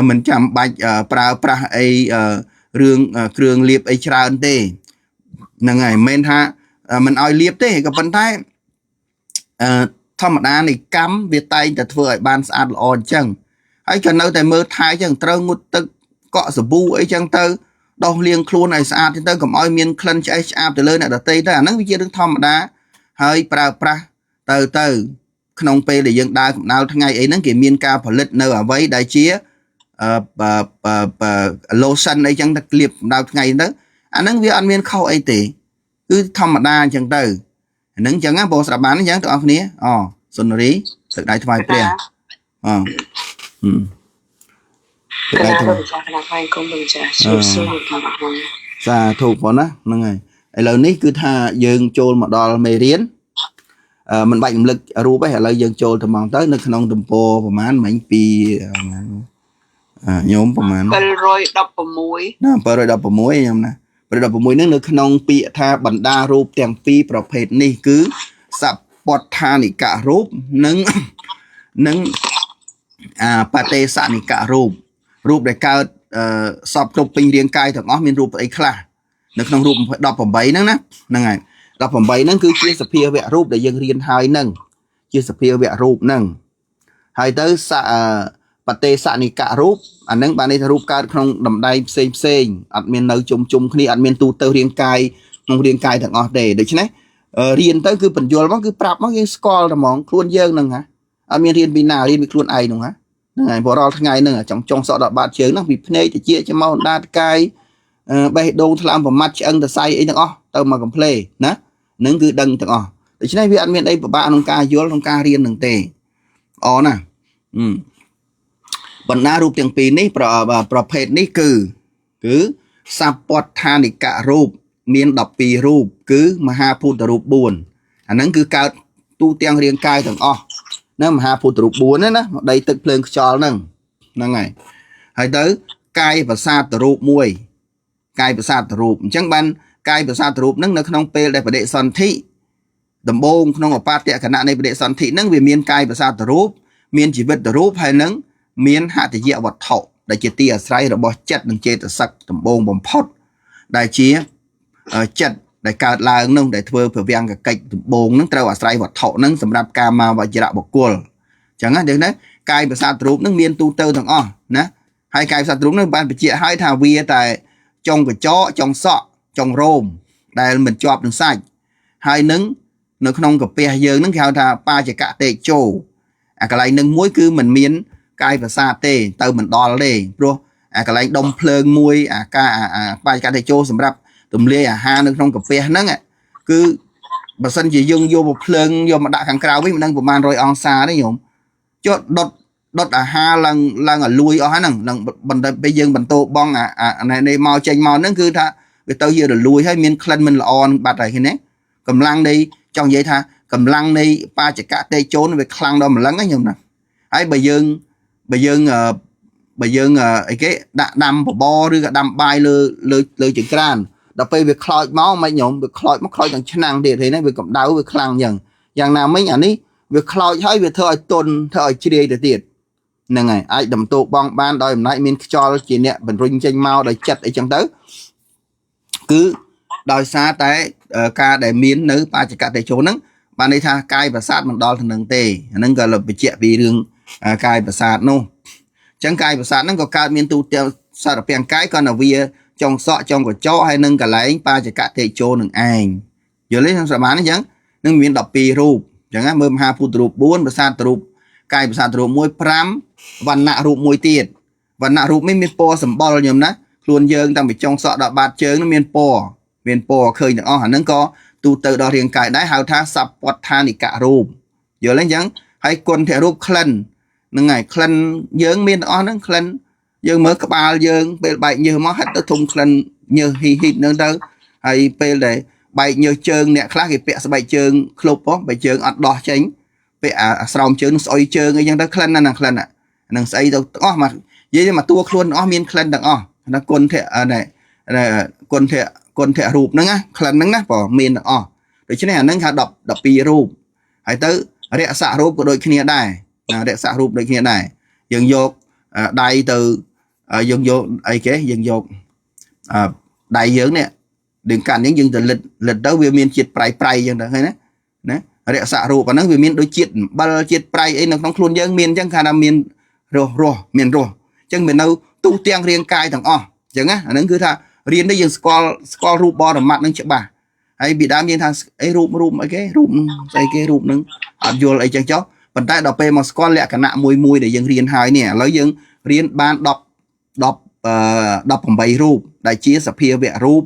មិនចាំបាច់ប្រើប្រាស់អីរឿងគ្រឿងលាបអីច្រើនទេហ្នឹងហើយមិនមែនថាមិនឲ្យលាបទេក៏ប៉ុន្តែធម្មតានៃកម្មវាតែងតែធ្វើឲ្យបានស្អាតល្អអញ្ចឹងហើយក៏នៅតែមើលថែអញ្ចឹងត្រូវងូតទឹកកក់សាប៊ូអីចឹងទៅដោះលាងខ្លួនឲ្យស្អាតទៅកុំឲ្យមានក្លិនឆ្អេះឆ្អាបទៅលើអ្នកដទៃទៅអាហ្នឹងវាជារឿងធម្មតាហើយប្រើប្រាស់ទៅក្នុងពេលដែលយើងដើរកម្ដៅថ្ងៃអីហ្នឹងគេមានការផលិតនៅអ្វីដែលជា lotion អីចឹងទៅក្លៀបដល់ថ្ងៃទៅអាហ្នឹងវាអត់មានខុសអីទេគឺធម្មតាអញ្ចឹងទៅហ្នឹងអញ្ចឹងបងស្ដាប់បានអញ្ចឹងទាំងអស់គ្នាសុនារីទឹកដៃថ្វាយព្រះទឹកដៃថ្វាយសាធុបងណាហ្នឹងហើយឥឡូវនេះគឺថាយើងចូលមកដល់មេរៀនមិនបាច់រំលឹករូបទេឥឡូវយើងចូលទៅមកទៅនៅក្នុងទំព័រប្រហែលមិញពីញោមប្រហែល716ណា716ញោមណា716ហ្នឹងនៅក្នុងពាក្យថាបណ្ដារូបទាំងពីរប្រភេទនេះគឺសពដ្ឋានិករូបនិងបទេសនិករូបដែលកើតសពគ្រប់ពេញរាងកាយទាំងអស់មានរូបអីខ្លះនៅក្នុងរូប18ហ្នឹងណាហ្នឹងហើយ18ហ្នឹងគឺជាសភាវៈរូបដែលយើងរៀនហើយហ្នឹងជាសភាវៈរូបហ្នឹងហើយទៅបទេសនិករូបអាហ្នឹងបានន័យថារូបកើតក្នុងដំដែងផ្សេងអត់មាននៅជុំគ្នាអត់មានទូទៅរាងកាយក្នុងរាងកាយទាំងអស់ទេដូច្នេះរៀនទៅគឺបញ្យល់មកគឺប្រាប់មកយើងស្គាល់តែហ្មងខ្លួនយើងហ្នឹងហ่ะអត់មានរៀនពីណារៀនពីខ្លួនឯងហ្នឹងហ่ะហ្នឹងហើយរាល់ថ្ងៃហ្នឹងចង់សក់ដល់បាតជើងហ្នឹងពីភ្នែកតិចច្មោះដាតកាយបេះដូងថ្លើមប្រមាត់ឆ្អឹងសរសៃអីទាំងអស់ទៅមកកំ pl ណាហ្នឹងគឺដឹងទាំងអស់ដូច្នេះវាអត់មានអីពិបាកក្នុងការយល់ក្នុងការរៀនហ្នឹងទេណាបណ្ដារូបទាំងពីរនេះប្រភេទនេះគឺសពដ្ឋានិករូបមាន12រូបគឺមហាភូតរូប4អាហ្នឹងគឺកើតទូទាំងរាងកាយទាំងអស់ណាមហាភូតរូប4ណាដីទឹកភ្លើងខ្យល់ហ្នឹងហើយទៅកាយប្រសាទរូប1កាយប្រសាទរូបអញ្ចឹងបានកាយប្រសាទរូបហ្នឹងនៅក្នុងពេលដែលបដិសន្ធិដំបូងក្នុងឧបទ្ទគណៈនៃបដិសន្ធិហ្នឹងវាមានកាយប្រសាទរូបមានជីវិតរូបហើយនឹងមានហត្ថយវត្ថុដែលជាទីអាស្រ័យរបស់ចិត្តនិងចេតសិកដំបូងបំផុតដែលជាចិត្តដែលកើតឡើងនោះដែលធ្វើប្រវាំងកកិច្ចដំបូងនឹងត្រូវអាស្រ័យវត្ថុនឹងសម្រាប់ការមកវជ្រៈបុគ្គលអញ្ចឹងណាកាយប្រសាទរូបនឹងមានទូទៅទាំងអស់ណាហើយកាយប្រសាទរូបនឹងបានបញ្ជាក់ឲ្យថាវាតែចុងកញ្ចក់ចុងសក់ចុងរោមដែលមិនជាប់នឹងសាច់ហើយនឹងនៅក្នុងកាពះយើងនឹងគេហៅថាបាចកតេជោអាកន្លែងនឹងមួយគឺមិនមានកាយប្រសាទទេទៅមិនដល់ទេព្រោះអាកន្លែងដុំភ្លើងមួយបាចកតេជោសម្រាប់ទម្លាយអាហារនៅក្នុងកាពះហ្នឹងគឺបើសិនជាយើងយកមកភ្លើងយកមកដាក់ខាងក្រៅវិញមិនដឹងប្រហែល100អង្សាទេញោមចុះដុតអាហារឡើងឲ្យលួយអស់ហ្នឹងនឹងបន្តពេលយើងបន្តបងនេះមកចេញមកហ្នឹងគឺថាវាទៅជារលួយហើយមានក្លិនមិនល្អនឹងបាត់ហើយឃើញទេកម្លាំងនៃចង់និយាយថាកម្លាំងនៃបាចកតេជោវាខ្លាំងដល់ម្លឹងហ្នឹងញោមណាហើយបើយើងអីគេដាក់ដាំបបរឬក៏ដាំបាយលើចង្ក្រានដល់ពេលវាខ្លោចមកមិនញោមវាខ្លោចមកខ្លោចទាំងឆ្នាំងទៀតហ្នឹងវាកម្ដៅវាខ្លាំងអញ្ចឹងយ៉ាងណាមិញអានេះវាខ្លោចហើយវាធ្វើឲ្យទន់ធ្វើឲ្យជ្រាយទៅទៀតហ្នឹងហើយអាចដំតូកបងបានដោយអំណាចមានខ្យល់ជាអ្នកបញ្រុញចេញមកដោយចិត្តអីចឹងទៅគឺដោយសារតែការដែលមាននៅបាចកតេជោហ្នឹងបានន័យថាកាយប្រសាទមិនដល់ទៅនឹងទេអាហ្នឹងក៏បញ្ជាក់ពីរឿងកាយប្រសាទនោះអញ្ចឹងកាយប្រសាទហ្នឹងក៏កើតមានទូទាំងសារពាង្គកាយក៏នៅវាចុងសក់ចុងកញ្ចក់ហើយនឹងកន្លែងបាចកតេជោនឹងឯងយល់ទេក្នុងសមានអញ្ចឹងនឹងមាន12រូបអញ្ចឹងមើលមហាភូតរូប4ប្រសាទរូបកាយប្រសាទរូប1 5វណ្ណៈរូប1ទៀតវណ្ណៈរូបនេះមានពណ៌សម្បុរញោមណាខ្លួនយើងតាំងពីចុងសក់ដល់បាតជើងនឹងមានពណ៌ឃើញទាំងអស់អាហ្នឹងក៏ទូទៅដល់រាងកាយដែរហៅថាសពដ្ឋានិករូបយល់ទេអញ្ចឹងហើយគុណធរូបក្លិនហ្នឹងហើយក្លិនយើងមានទាំងអស់ហ្នឹងក្លិនយើងមើលក្បាលយើងពេលបែកញើសមកហិតទៅធំក្លិនញើសហ៊ីហ្នឹងទៅហើយពេលដែលបែកញើសជើងអ្នកខ្លះគេពាក់ស្បែកជើងឃ្លុបហ៎បែកជើងអត់ដោះចេញពាក់អាស្រោមជើងនឹងស្អុយជើងអីចឹងទៅក្លិនណាក្លិនហ្នឹងស្អីទៅទាំងអស់មកនិយាយមកតួខ្លួនទាំងអស់មានក្លិនទាំងអស់ណាគុណធគុណធរូបហ្នឹងណាក្លិនហ្នឹងណាបើមានទាំងអស់ដូច្នេះអាហ្នឹងហៅ12រូបហើយទៅរក្សារូបក៏ដូចគ្នាដែររក្សារូបដូចគ្នាដែរយើងយកដៃទៅយើងយកអីគេយើងយកដៃយើងនេះดึงកាន់នេះយើងទៅលិតទៅវាមានជាតិប្រៃអញ្ចឹងទៅឃើញណារក្សារូបអាហ្នឹងវាមានដូចជាតិអំបិលជាតិប្រៃអីនៅក្នុងខ្លួនយើងមានអញ្ចឹងថាមានរស់មានរស់អញ្ចឹងមាននៅទូទាំងរាងកាយទាំងអស់អញ្ចឹងណាអាហ្នឹងគឺថារៀននេះយើងស្គាល់រូបបរមត្តនឹងច្បាស់ហើយពីដើមយើងថាអីរូបអីគេរូបស្អីគេរូបហ្នឹងអត់យល់អីចឹងចុះប៉ុន្តែដល់ពេលមកស្គាល់លក្ខណៈមួយដែលយើងរៀនហើយនេះឥឡូវយើងរៀនបាន 18រូបដែលជាសភាវៈរូប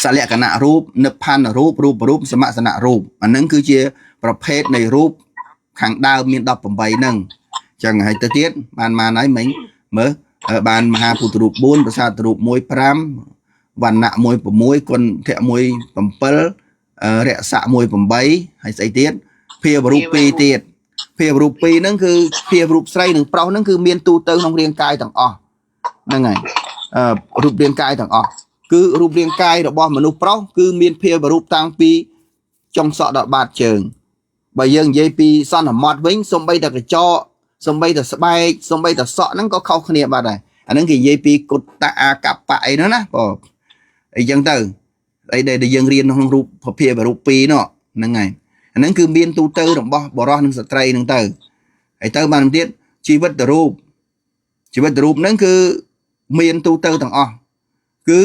សលក្ខណៈរូបនិព្វានរូបរូបសមសនៈរូបអាហ្នឹងគឺជាប្រភេទនៃរូបខាងដើមមាន18ហ្នឹងចឹងហើយទៅទៀតបានហើយមិញមើលបានមហាពុទ្ធរូប4ប្រសាទរូប1 5វណ្ណៈ1 6គុណធៈ1 7រក្សៈ1 8ហើយស្អីទៀតភាវរូប2ទៀតភាវរូប2ហ្នឹងគឺភាវរូបស្រីនិងប្រុសហ្នឹងគឺមានទូទៅក្នុងរាងកាយទាំងអស់ហ្នឹងហើយរូបរាងកាយទាំងអស់គឺរូបរាងកាយរបស់មនុស្សប្រុសគឺមានភាវរូបតាំងពីចុងសក់ដល់បាតជើងបើយើងនិយាយពីសន្មត់វិញសំបីតែកញ្ចក់សំបីតែស្បែកសំបីតែសក់ហ្នឹងក៏ខុសគ្នាបាត់ដែរអាហ្នឹងគេនិយាយពីគុតតអាកបៈអីហ្នឹងណាបងអីចឹងទៅអីដែលយើងរៀនក្នុងរូបភាវរូប2នោះហ្នឹងហើយអាហ្នឹងគឺមានទូទៅរបស់បរិសុទ្ធនិងស្ត្រីហ្នឹងទៅហើយទៅបានទៀតជីវិតរូបហ្នឹងគឺមានទូទៅទាំងអស់គឺ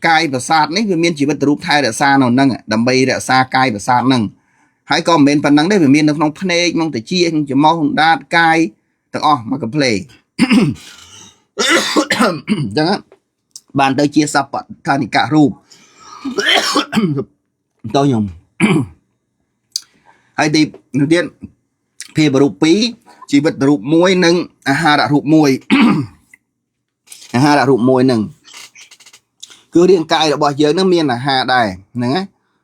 កាយប្រសាទនេះវាមានជីវិតរូបថែរក្សានៅហ្នឹងដើម្បីរក្សាកាយប្រសាទហ្នឹងហើយក៏មិនមែនប៉ុណ្ណឹងទេវាមាននៅក្នុងភ្នែកក្នុងត្រចៀកច្រមុះដាតកាយទាំងអស់មកកំ plei អញ្ចឹងបានទៅជាសពដ្ឋានិករូបតោះខ្ញុំហើយទីទៀតភាវរូប2ជីវិតរូប1និងអាហាររូប1អាហាររូប1ហ្នឹងគឺរាងកាយរបស់យើងនឹងមានអាហារដែរហ្នឹងណា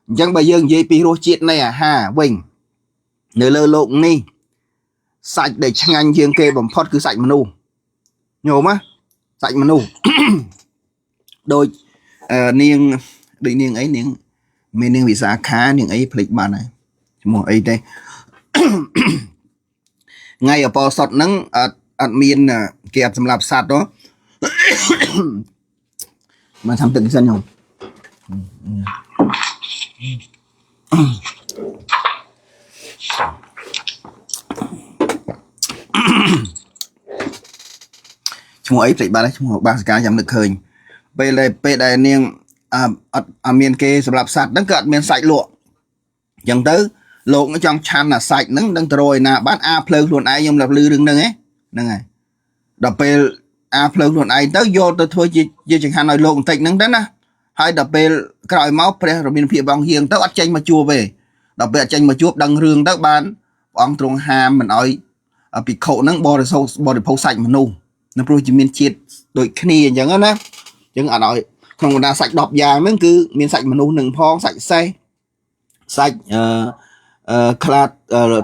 អញ្ចឹងបើយើងនិយាយពីរសជាតិនៃអាហារវិញនៅលើโลกនេះសាច់ដែលឆ្ងាញ់ជាងគេបំផុតគឺសាច់មនុស្សញោមណាសាច់មនុស្សដូចនាងអីនាងមាននាងវិសាខានាងអីភ្លេចបានហើយឈ្មោះអីទេថ្ងៃអបអរសុតហ្នឹងអត់មានគេអត់សម្លាប់សត្វទេមកធ្វើទឹកសិនខ្ញុំឈ្មោះអីភ្លេចបានហើយឈ្មោះបាសកាចាំនឹកឃើញពេលដែលនាងអត់មានគេសម្រាប់សត្វហ្នឹងក៏អត់មានសាច់លក់អញ្ចឹងទៅលោកចង់ឆាន់អាសាច់ហ្នឹងដឹងទៅរយណាបានអាភ្លើខ្លួនឯងខ្ញុំលឺរឿងហ្នឹងហ្នឹងហើយដល់ពេលអាភ្លើខ្លួនឯងទៅយកទៅធ្វើជាចង្ហាន់ឲ្យលោកបន្តិចហ្នឹងទៅណាហើយដល់ពេលក្រោយមកព្រះរាមាភិបអង្គហៀងទៅអត់ចេញមកជួបទេដល់ពេលអត់ចេញមកជួបដឹងរឿងទៅបានព្រះអង្គទ្រង់ហាមមិនឲ្យភិក្ខុហ្នឹងបរិភោគសាច់មនុស្សនៅព្រោះជាមានជាតិដូចគ្នាអញ្ចឹងណាអញ្ចឹងអត់ឲ្យក្នុងបណ្ដាសាច់10យ៉ាងហ្នឹងគឺមានសាច់មនុស្សនឹងផងសាច់សេះសាច់ខ្លា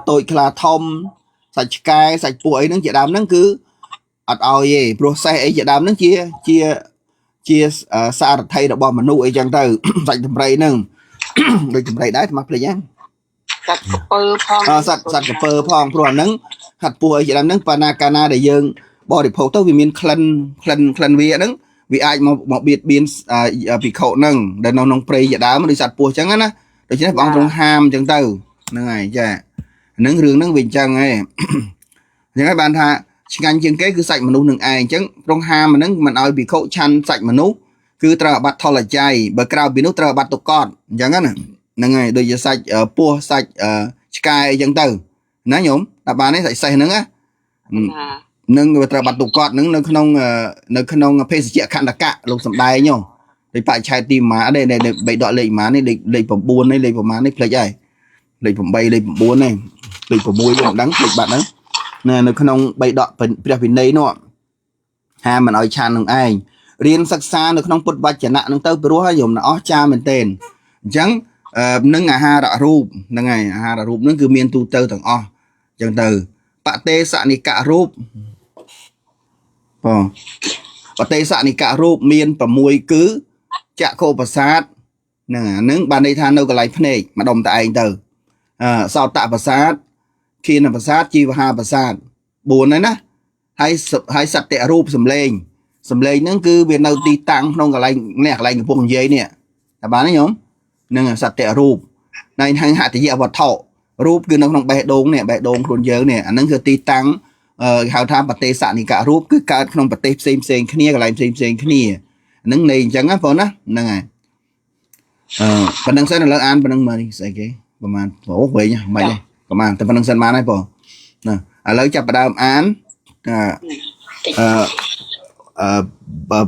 តូចខ្លាធំសាច់ឆ្កែសាច់ពស់អីហ្នឹងជាដើមហ្នឹងគឺអត់ឲ្យទេព្រោះសេះអីជាដើមហ្នឹងជាសារថីរបស់មនុស្សអីចឹងទៅសាច់ដំរីហ្នឹងដូចដំរីដែរថ្មភ្លេចហ្នឹងសត្វកពើផងសត្វកពើផងព្រោះអាហ្នឹងហាត់ពស់អីជាដើមហ្នឹងកាលណាដែលយើងបរិភោគទៅវាមានក្លិនវាហ្នឹងវាអាចមកបៀតបៀនភិក្ខុហ្នឹងដែលនៅក្នុងព្រៃជាដើមឬសត្វពស់ចឹងណាដូច្នេះព្រះអង្គទ្រង់ហាមចឹងទៅហ្នឹងហើយចាហ្នឹងរឿងហ្នឹងវាអញ្ចឹងហ៎អញ្ចឹងហើយបានថាឆ្ងាញ់ជាងគេគឺសាច់មនុស្សនឹងឯងអញ្ចឹងទ្រង់ហាមហ្នឹងមិនឲ្យភិក្ខុឆាន់សាច់មនុស្សគឺត្រូវអាបត្តិថលច័យបើក្រៅពីនោះត្រូវអាបត្តិទុកតអញ្ចឹងណាហ្នឹងហើយដូចជាសាច់ពស់សាច់ឆ្កែអញ្ចឹងទៅណាញោមតែបាននេះសាច់សេះហ្នឹងណានឹងត្រូវបាត់ទុកតនឹងនៅក្នុងភេសជ្ជៈខណ្ឌកៈលោកសំដែងញោមដូចបច្ចឆេទទីម៉ានេះបីដកលេខម៉ានេះលេខ9នេះលេខប្រមាណនេះភ្លេចហើយលេខ8លេខ9នេះលេខ6យើងមិនដឹងភ្លេចបាត់ហ្នឹងនៅក្នុងបីដកព្រះវិន័យនោះហាមមិនឲ្យឆាននឹងឯងរៀនសិក្សានៅក្នុងពុទ្ធវចនៈហ្នឹងទៅព្រោះយមអស់ចាមែនទែនអញ្ចឹងនឹងអាហាររូបហ្នឹងហើយអាហាររូបហ្នឹងគឺមានទូទៅទាំងអស់អញ្ចឹងទៅបទេសនិកៈរូបបទេសនិកៈរូបមាន6គឺចក្ខុប្រសាទហ្នឹងបានន័យថានៅកន្លែងភ្នែកម្ដុំតែឯងទៅសោតប្រសាទឃានប្រសាទជីវហាប្រសាទ4ហើយណាហើយសត្យរូបសម្លេងហ្នឹងគឺវានៅទីតាំងក្នុងកន្លែងកំពុងនិយាយនេះតែបានទេញោមហ្នឹងសត្យរូបណៃហត្ថយវត្ថុរូបគឺនៅក្នុងបេះដូងនេះបេះដូងខ្លួនយើងនេះអាហ្នឹងគឺទីតាំងហៅថាបទេសនិកៈរូបគឺកើតក្នុងប្រទេសផ្សេងគ្នាកន្លែងផ្សេងគ្នាហ្នឹងន័យអញ្ចឹងណាបងណាហ្នឹងហើយប៉ុណ្្នឹងសិនឥឡូវអានប៉ុណ្្នឹងមើលនេះស្អីគេប្រហែលអូវិញមិនទេប្រហែលតែប៉ុណ្្នឹងសិនបានហើយបងណាឥឡូវចាប់ផ្ដើមអាន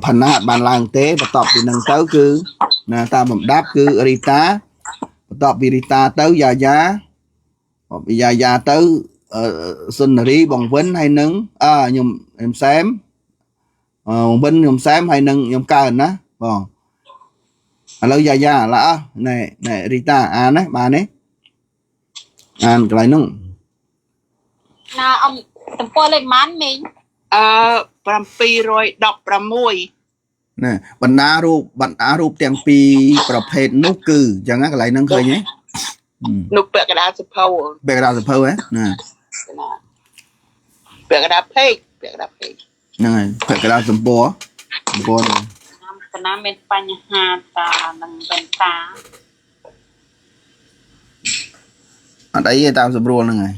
ផាណាបានឡើងទេបន្ទាប់ពីនឹងទៅគឺណាតាមបំដាប់គឺរីតាបន្ទាប់ពីរីតាទៅយ៉ាយ៉ាពីយ៉ាយ៉ាទៅសុនារីបងវិនហើយនឹងខ្ញុំសែមវិនខ្ញុំសែមហើយនឹងខ្ញុំកើនណាបងឥឡូវយ៉ាយ៉ាឡើណែរីតាអានណាបានទេអានកន្លែងនោះណាអំតំពោះលេខម៉ានមីង716ណាបណ្ដារូបទាំងពីរប្រភេទនោះគឺអញ្ចឹងណាកន្លែងហ្នឹងឃើញទេនោះពាក់កណ្ដាលសភៅហ៎ណាពាក់កណ្ដាលពេកហ្នឹងហើយពាក់កណ្ដាលសម្ពោះកណាមានបញ្ហាតានឹងវិញតាអត់អីទេតាមស្រួលហ្នឹងហើយ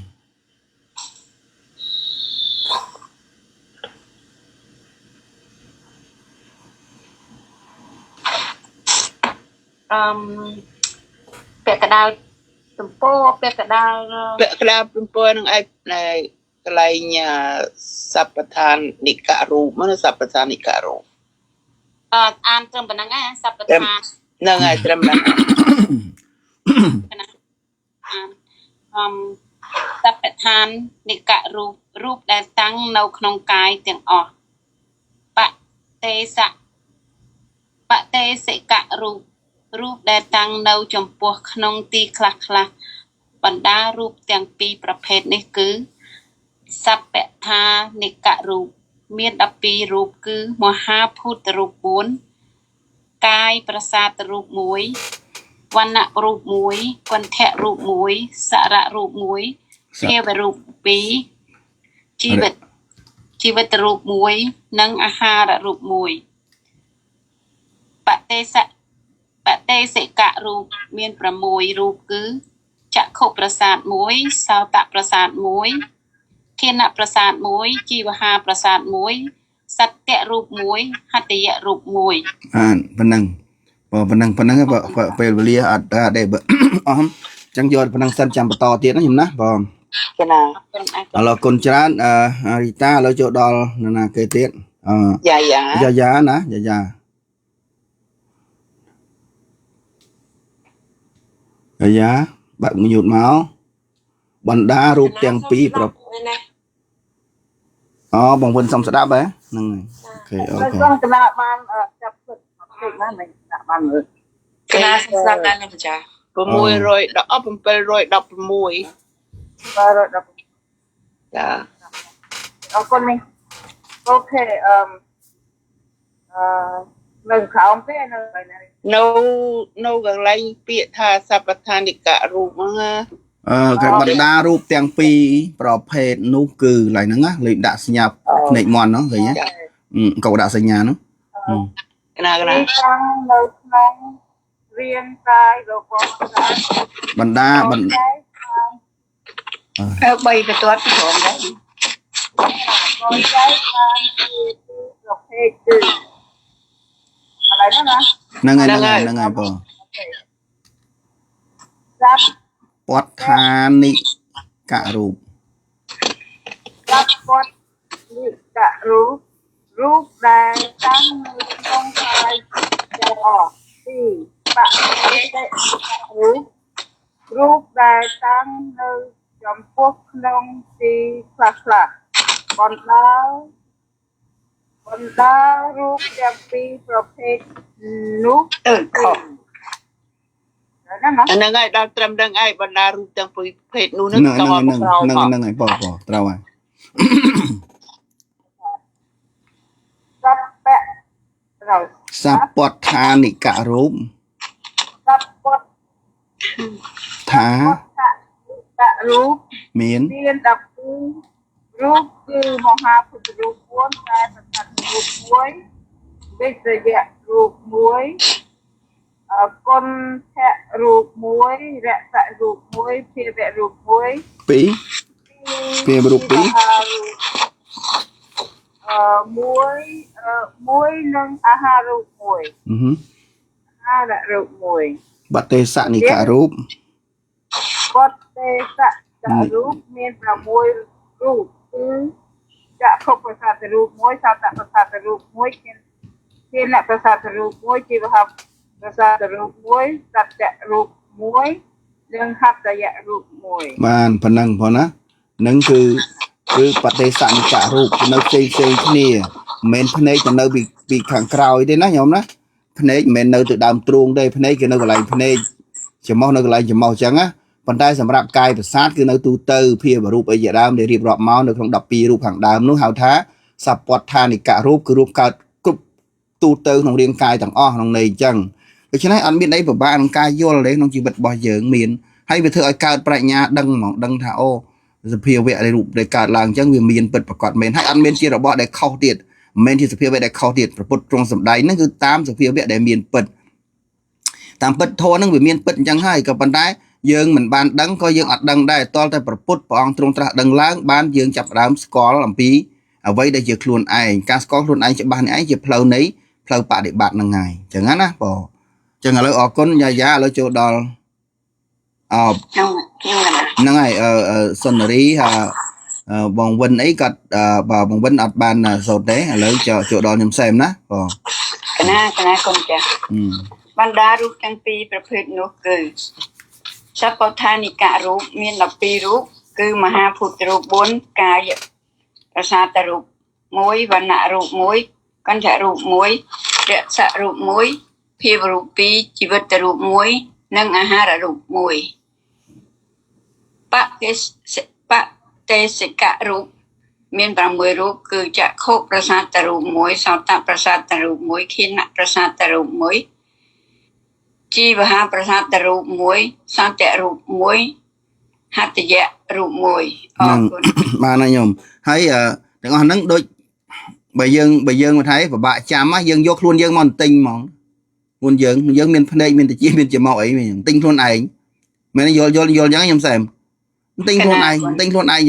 ពាក់កណ្ដាលសម្ពោះពាក់កណ្ដាលសម្ពោះនឹងឯកន្លែងសពឋាននិករូបមកសពឋាននិករូបអានត្រឹមប៉ុណ្្នឹងឯងសពឋានហ្នឹងហើយត្រឹមហ្នឹងសពឋាននិករូបដែលតាំងនៅក្នុងកាយទាំងអស់បតេសិករូបដែលតាំងនៅចំពោះក្នុងទីខ្លះបណ្ដារូបទាំងពីរប្រភេទនេះគឺសពដ្ឋានិករូបមាន12រូបគឺមហាភូតរូប4កាយប្រសាទរូប1វណ្ណៈរូប1គន្ធៈរូប1សរៈរូប1ភាវរូប2ជីវិតរូប1និងអាហាររូប1បតេសិករូបមាន6រូបគឺចក្ខុប្រសាទ1សោតប្រសាទ1ធានប្រសាទ1ជីវហាប្រសាទ1សត្យរូប1ហត្តយរូប1អានប៉ុណ្ណឹងពេលវេលាអត់ដែរអស់អញ្ចឹងយកប៉ុណ្ណឹងសិនចាំបន្តទៀតណាខ្ញុំណាបងចាណាឥឡូវគុណច្រើនរីតាឥឡូវចូលដល់នរណាគេទៀតយ៉ាណាយ៉ាបាក់ញូតមកបណ្ដារូបទាំងពីរបងវិនសុំស្ដាប់ហ៎ហ្នឹងហើយអូខេកណាបានចាប់ទឹកណាមិនដាក់បានមើលកណាស្ដាប់ដែរលោកចា616ចាអរគុណមីងអូខេនៅក្រោមទេនៅកន្លែងពាក្យថាសពដ្ឋានិករូបហ្នឹងគេបណ្ដារូបទាំងពីរប្រភេទនោះគឺកន្លែងហ្នឹងណាលេខដាក់សញ្ញាភ្នែកមន់ហ្នឹងឃើញទេកោដាក់សញ្ញាហ្នឹងកណានៅក្នុងរាងកាយរបស់បណ្ដា3បន្ទាត់ព្រមដែរcòn cáiប្រភេទគឺឥឡូវហ្នឹងណាហ្នឹងហើយបងពតថានិករូបពតនិករូបដែលតាំងនៅក្នុងកាយទាំងអស់ទីបតិសិរូបដែលតាំងនៅចំពោះក្នុងទីខ្លះបណ្ដារូបទាំងពីរប្រភេទនោះខុសហ្នឹងហើយដល់ត្រឹមដឹងឯងបណ្ដារូបទាំងពីរប្រភេទនោះហ្នឹងក៏ហ្នឹងហើយបងត្រូវហើយសពដ្ឋានិករូបសពថារូបមាន12រូបគឺមហាពុទ្ធរូប4តែប្រធានរូប1វិសយៈរូប1គុណធៈរូប1រសៈរូប1ភាវៈរូប1ភាវរូប2មួយនិងអាហាររូប1អាហាររូប1បតេសនិករូបបតេសករូបមាន6រូបគឺច จะคบประสาทรูปมวยชาวตะประสาทรูปมวยที่แหละประสาทรูปมวยจีบครับประสาทรูปมวยสัจจะรูปมวยเรื่องหัตถยะรูปมวย បានប៉ុណ្ណឹងផងណានឹងគឺបដិសនិករូបគឺនៅផ្សេងគ្នាមិនមែនភ្នែកទៅនៅពីខាងក្រោយទេណាញោមណាភ្នែកមិនមែននៅទៅដើមទ្រូងទេភ្នែកគឺនៅកន្លែងភ្នែកច្រមុះនៅកន្លែងច្រមុះអញ្ចឹងណាប៉ុន្តែសម្រាប់កាយប្រសាទគឺនៅទូទៅភាពរូបអីជាដើមដែលរៀបរាប់មកនៅក្នុង12រូបខាងដើមនោះហៅថាសពតថានិករូបគឺរូបកើតគ្រប់ទូទៅក្នុងរាងកាយទាំងអស់ក្នុងន័យអញ្ចឹងដូច្នេះអត់មានអីពិបាកក្នុងការយល់ទេក្នុងជីវិតរបស់យើងមានហើយវាធ្វើឲ្យកើតប្រាជ្ញាដឹងហ្មងដឹងថាអូសភាវៈនៃរូបដែលកើតឡើងអញ្ចឹងវាមានពិតប្រាកដមែនហើយអត់មានជារបស់ដែលខុសទៀតមិនមែនជាសភាវៈដែលខុសទៀតប្រពុតត្រង់សម្ដែងហ្នឹងគឺតាមសភាវៈដែលមានពិតតាមពិតធម៌ហ្នឹងវាមានពិតអញ្ចឹងហើយក៏ប៉ុន្តែយើងមិនបានដឹងក៏យើងអត់ដឹងដែរតលតែប្រពុតព្រះអង្គទ្រង់ត្រាស់ដឹងឡើងបានយើងចាប់ផ្ដើមស្គាល់អំពីអ្វីដែលជាខ្លួនឯងការស្គាល់ខ្លួនឯងច្បាស់នេះឯងជាផ្លូវនៃផ្លូវបដិបត្តិហ្នឹងហើយអញ្ចឹងណាបងអញ្ចឹងឥឡូវអរគុណយ៉ាឥឡូវចូលដល់ហ្នឹងហើយសុនារីបងវិនអីគាត់បងវិនអត់បានសូត្រទេឥឡូវចូលដល់ខ្ញុំសែមណាបងកណាកូនចាបណ្ដារូបទាំងពីរប្រភេទនោះគឺសពដ្ឋានិករូបមាន12រូបគឺមហាភូតរូប4កាយប្រសាទរូប1វណ្ណៈរូប1កន្ធរូប1រសរូប1ភាវរូប2ជីវិតរូប1និងអាហាររូប1បតេសិករូបមាន6រូបគឺចក្ខុប្រសាទរូប1សោតប្រសាទរូប1ខិនប្រសាទរូប1ជីវហាប្រសាទរូប1សន្តរូប1ហត្តយៈរូប1អរគុណបានហើយញោមហើយទាំងអស់ហ្នឹងដូចបើយើងមកថៃពិបាកចាំយើងយកខ្លួនយើងមកទិញហ្មងខ្លួនយើងមានភ្នែកមានតិចមានច្រមុះអីទិញខ្លួនឯងមែនយល់អញ្ចឹងខ្ញុំសែមទិញខ្លួនឯងអញ្ចឹ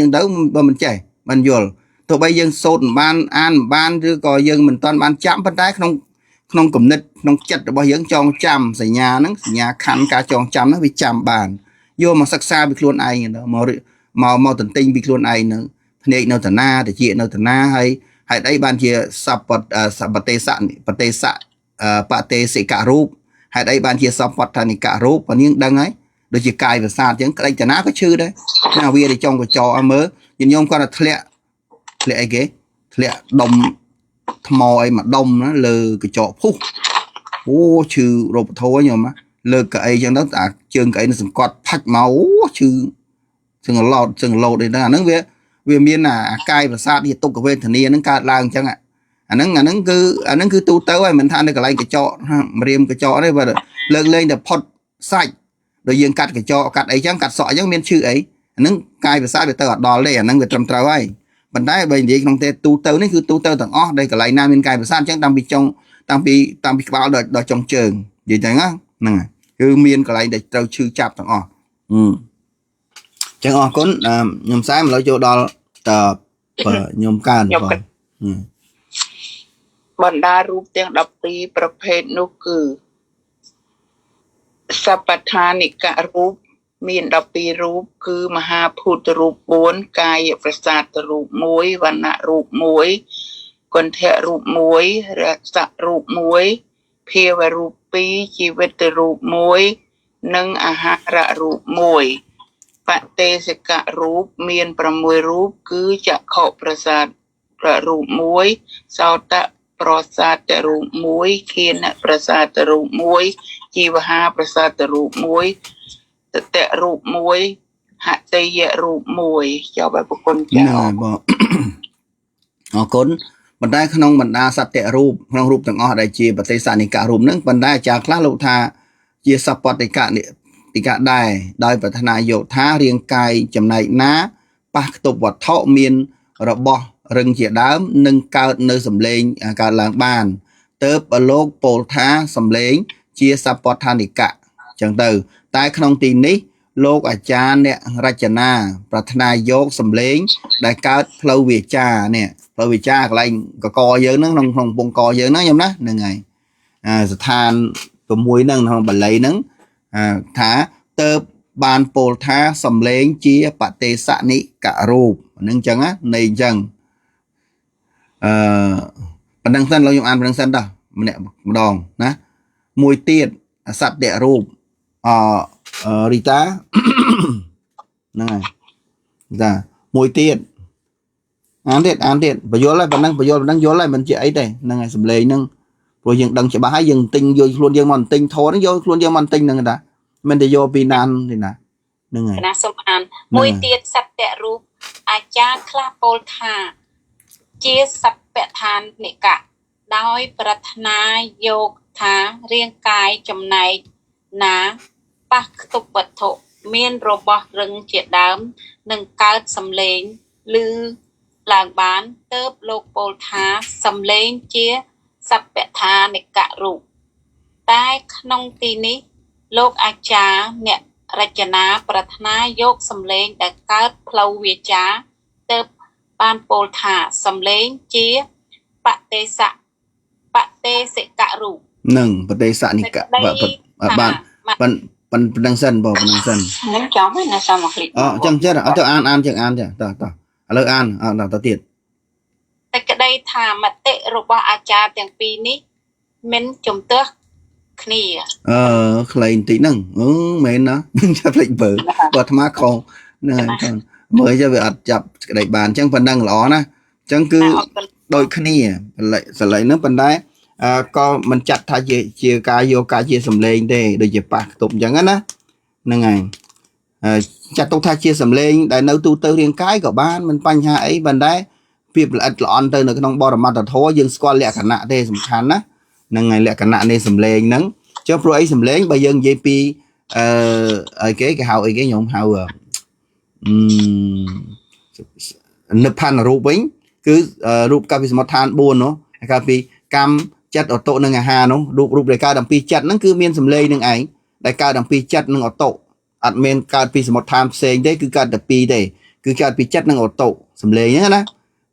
ងទៅបើមិនចេះមិនយល់ទោះបីយើងសូត្រមិនបានអានមិនបានឬក៏យើងមិនទាន់បានចាំប៉ុន្តែក្នុងគំនិតក្នុងចិត្តរបស់យើងចងចាំសញ្ញាហ្នឹងសញ្ញាខណ្ឌការចងចាំហ្នឹងវាចាំបានយកមកសិក្សាពីខ្លួនឯងទៅមកទន្ទិញពីខ្លួនឯងហ្នឹងភ្នែកនៅតាណាតិចនៅតាណាហើយហេតុអីបានជាបតេសិករូបហេតុអីបានជាសពដ្ឋានិករូបបើនាងដឹងហើយដូចជាកាយប្រសាទអញ្ចឹងក្តិចតាណាក៏ឈឺដែរណាវាទៅចង់កញ្ចក់ឲ្យមើលញោមគាត់តែធ្លាក់អីគេធ្លាក់ដុំថ្មអីមួយដុំណាលើកញ្ចក់ភុះអូឈឺរោគធោញោមលើកកៅអីអញ្ចឹងទៅអាជើងកៅអីនឹងសង្កត់ផាច់មកអូឈឺសឹងឡោតអីហ្នឹងអាហ្នឹងវាមានអាកាយប្រសាទជាទុក្ខវេទនាហ្នឹងកើតឡើងអញ្ចឹងអាហ្នឹងគឺទូទៅហើយមិនថានៅកន្លែងកញ្ចក់ម្រាមកញ្ចក់ទេបើលើកលែងតែផុតសាច់ដោយយើងកាត់កញ្ចក់កាត់អីចឹងកាត់សក់អញ្ចឹងមានឈឺអីអាហ្នឹងកាយប្រសាទវាទៅអត់ដល់ទេអាហ្នឹងវាត្រឹមត្រូវហើយប៉ុន្តែបើនិយាយក្នុងទេទូទៅនេះគឺទូទៅទាំងអស់ដែលកន្លែងណាមានកាយប្រសាទអញ្ចឹងតាំងពីក្បាលដល់ចុងជើងនិយាយចឹងហ្នឹងហើយគឺមានកន្លែងដែលត្រូវឈឺចាប់ទាំងអស់ចឹងអរគុណខ្ញុំសែមឥឡូវចូលដល់ខ្ញុំកើនបងបណ្ដារូបទាំង12ប្រភេទនោះគឺសពដ្ឋានិករូបមាន12រូបគឺមហាភូតរូប4កាយប្រសាទរូប1វណ្ណៈរូប1កន្ធរូប1រសរូប1ភាវរូប2ជីវិតរូប1និងអាហាររូប1បតេសិករូបមាន6រូបគឺចក្ខុប្រសាទរូប1សោតប្រសាទរូប1ខិនប្រសាទរូប1ជីវហាប្រសាទរូប1តតរូប1ហត្តយៈរូប1ចូលឲ្យប្រគុណចា៎បងអរគុណប៉ុន្តែក្នុងបណ្ដាសត្យរូបក្នុងរូបទាំងអស់ដែលជាបតិសនិករូបហ្នឹងប៉ុន្តែអាចារ្យខ្លះលោកថាជាសពតិកដែរដោយប្រាថ្នាយកថារាងកាយចំណែកណាប៉ះខ្ទប់វត្ថុមានរបស់រឹងជាដើមនឹងកើតនៅសម្លេងកើតឡើងបានទៅបើលោកពោលថាសម្លេងជាសពដ្ឋានិកចឹងទៅតែក្នុងទីនេះលោកអាចារ្យអ្នករចនាប្រាថ្នាយកសម្លេងដែលកើតផ្លូវវាចានេះផ្លូវវាចាកន្លែងកកយើងហ្នឹងក្នុងពងកយើងហ្នឹងខ្ញុំណាហ្នឹងហើយស្ថាន6ហ្នឹងក្នុងបាលីហ្នឹងថាទៅបានពោលថាសម្លេងជាបតេសនិករូបហ្នឹងអញ្ចឹងណានៃអញ្ចឹង បណ្ដឹងសិនលោកខ្ញុំអានបណ្ដឹងសិនតោះម្នាក់ម្ដងណាមួយទៀតសត្វតរូបរីតាហ្នឹងហើយតាមួយទៀតអានទៀតបញ្យល់ហើយប៉ុណ្ណឹងយល់ហើយមិនជាអីទេហ្នឹងហើយសំឡេងហ្នឹងព្រោះយើងដឹងច្បាស់ហើយយើងទិញយកខ្លួនយើងមកទិញធរហ្នឹងយកខ្លួនយើងមកទិញហ្នឹងតាមិនទៅយកពីណានទេណាហ្នឹងហើយ ណាសូមអានមួយទៀតសត្វរូបអាចារ្យខ្លះពោលថាជាសព្វឋានិកៈដោយប្រាថ្នាយកថារាងកាយចំណែកណាប៉ះខ្ទប់វត្ថុមានរបស់រឹងជាដើមនឹងកើតសំឡេងឬឡើងបានទើបលោកពោលថាសំឡេងជាសព្វឋានិកៈរូបតែក្នុងទីនេះលោកអាចារ្យអ្នករចនាប្រាថ្នាយកសំឡេងដែលកើតផ្លូវវាចាទើបបានពោលថាសំឡេងជាបទេសកៈរូប នឹងប្រទេសនិកៈបានប៉ុណ្ណឹងសិនបងប៉ុណ្ណឹងសិន នឹងចំហើយណាសមមកលិ ចឹងអត់ទៅអានចឹងអានចឹងតោះឥឡូវអានតទៀត តែក្តីថាមតិរបស់អាចារ្យទាំងពីរនេះមិនជំទាស់គ្នា ខ្លីបន្តិចហ្នឹងមែនណាចាប់ភ្លេចបើអាត្មាខុសហ្នឹងហើយមើលទៅវាអត់ចាប់ក្តីបានចឹងប៉ុណ្ណឹងល្អណាចឹងគឺដូចគ្នាសលេងហ្នឹងប៉ុន្តែក៏មិនចាត់ថាជាការយកការជាសម្លេងទេដូចជាប៉ះខ្ទប់អញ្ចឹងណាហ្នឹងហើយចាត់ទុកថាជាសម្លេងដែលនៅទូទៅរាងកាយក៏បានមិនបញ្ហាអីប៉ុន្តែភាពល្អិតល្អន់ទៅនៅក្នុងបរមត្ថធម៌យើងស្គាល់លក្ខណៈទេសំខាន់ណាហ្នឹងហើយលក្ខណៈនៃសម្លេងហ្នឹងចុះព្រោះអីសម្លេងបើយើងនិយាយពីអីគេហៅអីគេខ្ញុំហៅនិព្វានរូបវិញគឺរូបកាលពីសមុទ្ឋាន4នោះកាលពីកម្មចិត្តអតុនិងអាហារនោះរូបដែលកើតអំពីចិត្តហ្នឹងគឺមានសម្លេងនឹងឯងដែលកើតអំពីចិត្តនិងអតុអត់មានកើតពីសមុទ្ឋានផ្សេងទេគឺកើតតែពីរទេគឺកើតពីចិត្តនិងអតុសម្លេងហ្នឹងណា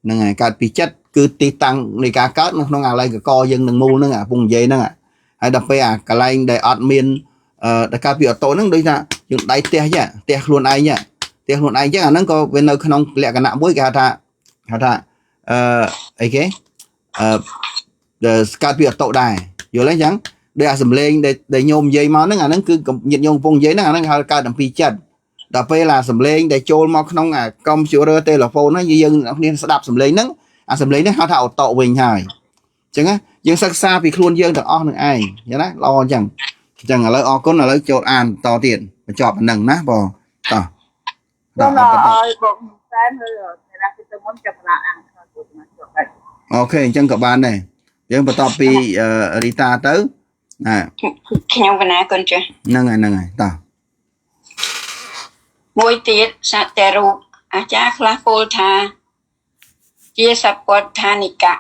ហ្នឹងហើយកើតពីចិត្តគឺទីតាំងនៃការកើតនៅក្នុងអាឡ័យកកយើងនឹងមូលហ្នឹងអាពងនិយាយហ្នឹងហើយដល់ពេលអាកន្លែងដែលអត់មានដែលកើតពីអតុហ្នឹងដូចថាយើងដៃផ្ទះខ្លួនឯងផ្ទះខ្លួនឯងចឹងអាហ្នឹងក៏វានៅក្នុងលក្ខណៈមួយគេហៅថាអីគេកើតពីអតុដែរយល់ទេអញ្ចឹងដោយអាសម្លេងដែលញោមនិយាយមកហ្នឹងអាហ្នឹងគឺញាតិញោមកំពុងនិយាយហ្នឹងអាហ្នឹងហៅកើតអំពីចិត្តដល់ពេលអាសម្លេងដែលចូលមកក្នុងអា computer telephone ហ្នឹងយើងអ្នកស្ដាប់សម្លេងហ្នឹងអាសម្លេងហ្នឹងហៅថាអតុវិញហើយអញ្ចឹងយើងសិក្សាពីខ្លួនយើងទាំងអស់នឹងឯងចឹងណាល្អអញ្ចឹងឥឡូវអរគុណឥឡូវចូលអានតទៀតបញ្ចប់ប៉ុណ្ណឹងណាបងតោះ ដល់ឲ្យបងសែនហើយតែគេទៅមុនចាប់ឡាអានទៅមកចុះហើយ អូខេអញ្ចឹងក៏បានដែរយើងបន្តពីរីតាទៅណា ខ្ញុំកណាកូនចាស់ ហ្នឹងហើយតោះ មួយទៀតសត្វរូបអាចារ្យខ្លះពោលថាជាសព្វឋានិកៈ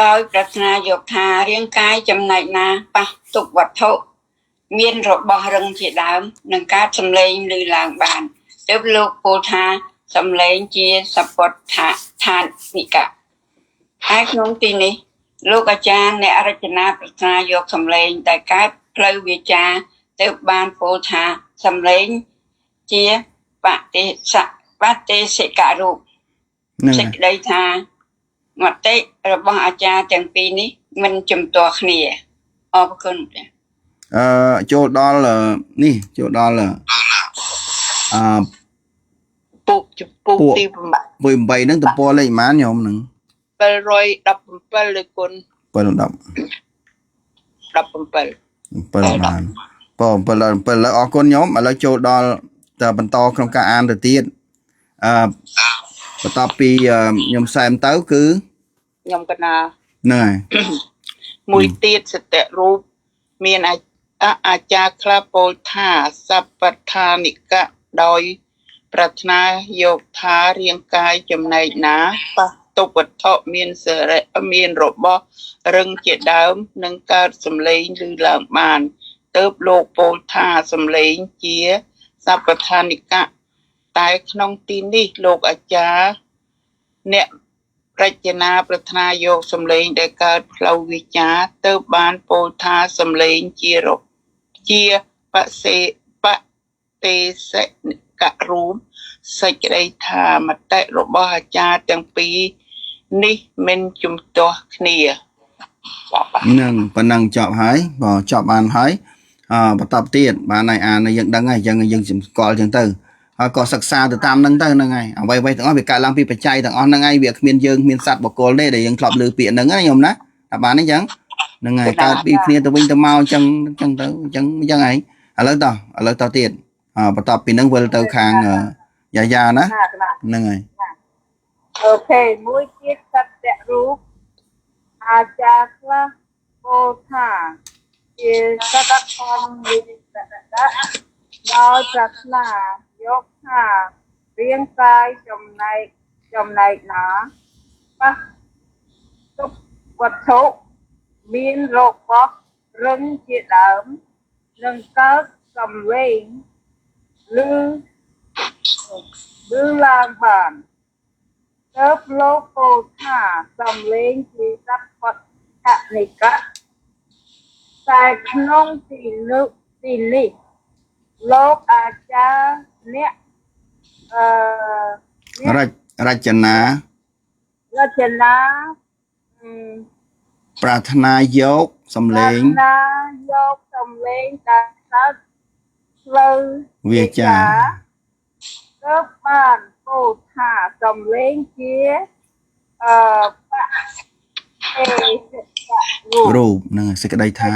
ដោយប្រាថ្នាយកថារាងកាយចំណែកណាប៉ះទុកវត្ថុមានរបស់រឹងជាដើមនឹងកើតសម្លេងឬឡើងបានទើបលោកពោលថាសម្លេងជាសព្វឋានិកៈហើយក្នុងទីនេះលោកអាចារ្យអ្នករចនាប្រាថ្នាយកសម្លេងដែលកើតផ្លូវវាចាទើបបានពោលថាសម្លេងជាបទេសកៈរូប សេចក្តីថាមតិរបស់អាចារ្យទាំងពីរនេះមិនជំទាស់គ្នាអរគុណចូលដល់នេះចូលដល់ពុកចំពុកទី8ហ្នឹងទំព័រលេខប៉ុន្មានខ្ញុំហ្នឹង 717លើគុណ 710 7បានបង7អរគុណខ្ញុំឥឡូវចូលដល់បន្តក្នុងការអានទៅទៀតបន្ទាប់ពីខ្ញុំសែមទៅគឺ ខ្ញុំកណា ហ្នឹងហើយ មួយទៀតសតិរូបមានអាចារ្យខ្លះពោលថាសព្វឋានិកៈដោយប្រាថ្នាយកថារាងកាយចំណែកណាប៉ះទុកវត្ថុមានមានរបស់រឹងជាដើមនឹងកើតសម្លេងឬឡើងបានទើបលោកពោលថាសម្លេងជាសព្វឋានិកៈតែក្នុងទីនេះលោកអាចារ្យអ្នករចនាប្រាថ្នាយកសម្លេងដែលកើតផ្លូវវិចាទើបបានពោលថាសម្លេងជាបទេសកៈរូបសេចក្តីថាមតិរបស់អាចារ្យទាំងពីរ នេះមិនជំទាស់គ្នាបាទ នឹងប៉ុណ្ណឹងចប់ហើយបើចប់បានហើយបន្តទៀតបានហើយអានយើងដឹងហើយយើងស្គាល់ចឹងទៅហើយក៏សិក្សាទៅតាមហ្នឹងទៅហ្នឹងហើយអ្វីៗទាំងអស់វាកើតឡើងពីបច្ច័យទាំងអស់ហ្នឹងហើយវាគ្មានយើងគ្មានសត្វបុគ្គលទេដែលយើងធ្លាប់លើពាក្យហ្នឹងណាញោមណាតែបានអញ្ចឹងហ្នឹងហើយកើតពីគ្នាទៅវិញទៅមកអញ្ចឹងទៅអញ្ចឹងហើយឥឡូវតទៀតបន្ទាប់ពីហ្នឹងវិលទៅខាងយ៉ាណាហ្នឹងហើយ អូខេមួយទៀតសត្វរូបអាចារ្យខ្លះពោលថាជាសត្វធម្មវិនិច្ឆ័យដោយប្រាថ្នាយកថារាងកាយចំណែកណាប៉ះទុកវត្ថុមានរបស់រឹងជាដើមនឹងកើតសំឡេងឬឡើងបានទៅលោកពោលថាសំឡេងជាសត្វផតថនិកៈតែក្នុងទីនេះលោកអាចារ្យអ្នករចនាប្រាថ្នាយកសំឡេងដែលកើតផ្លូវវាចាទៅបានពោលថាសំឡេងជាបៈរូបហ្នឹងសេចក្តីថា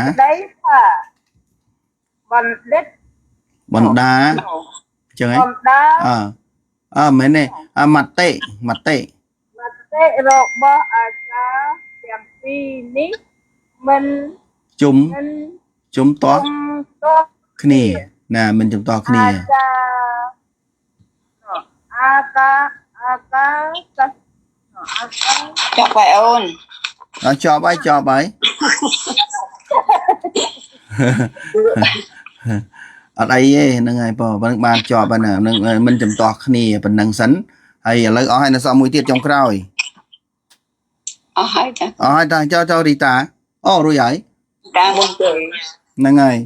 បណ្ដាអញ្ចឹងហ៎មែនទេមតិរបស់អាចារ្យទាំងពីរនេះមិនជុំតោះគ្នាណាមិនជុំតោះគ្នាអាកាចាប់ហើយអូនចប់ហើយ អត់អីទេហ្នឹងហើយបងបានជាប់ហើយណានឹងមិនចំទាស់គ្នាប៉ុណ្ណឹងសិនហើយឥឡូវអស់ហើយនៅសល់មួយទៀតចុងក្រោយអស់ហើយតាចៅរីតាអូរួចហើយតាមុនទេហ្នឹងហើយ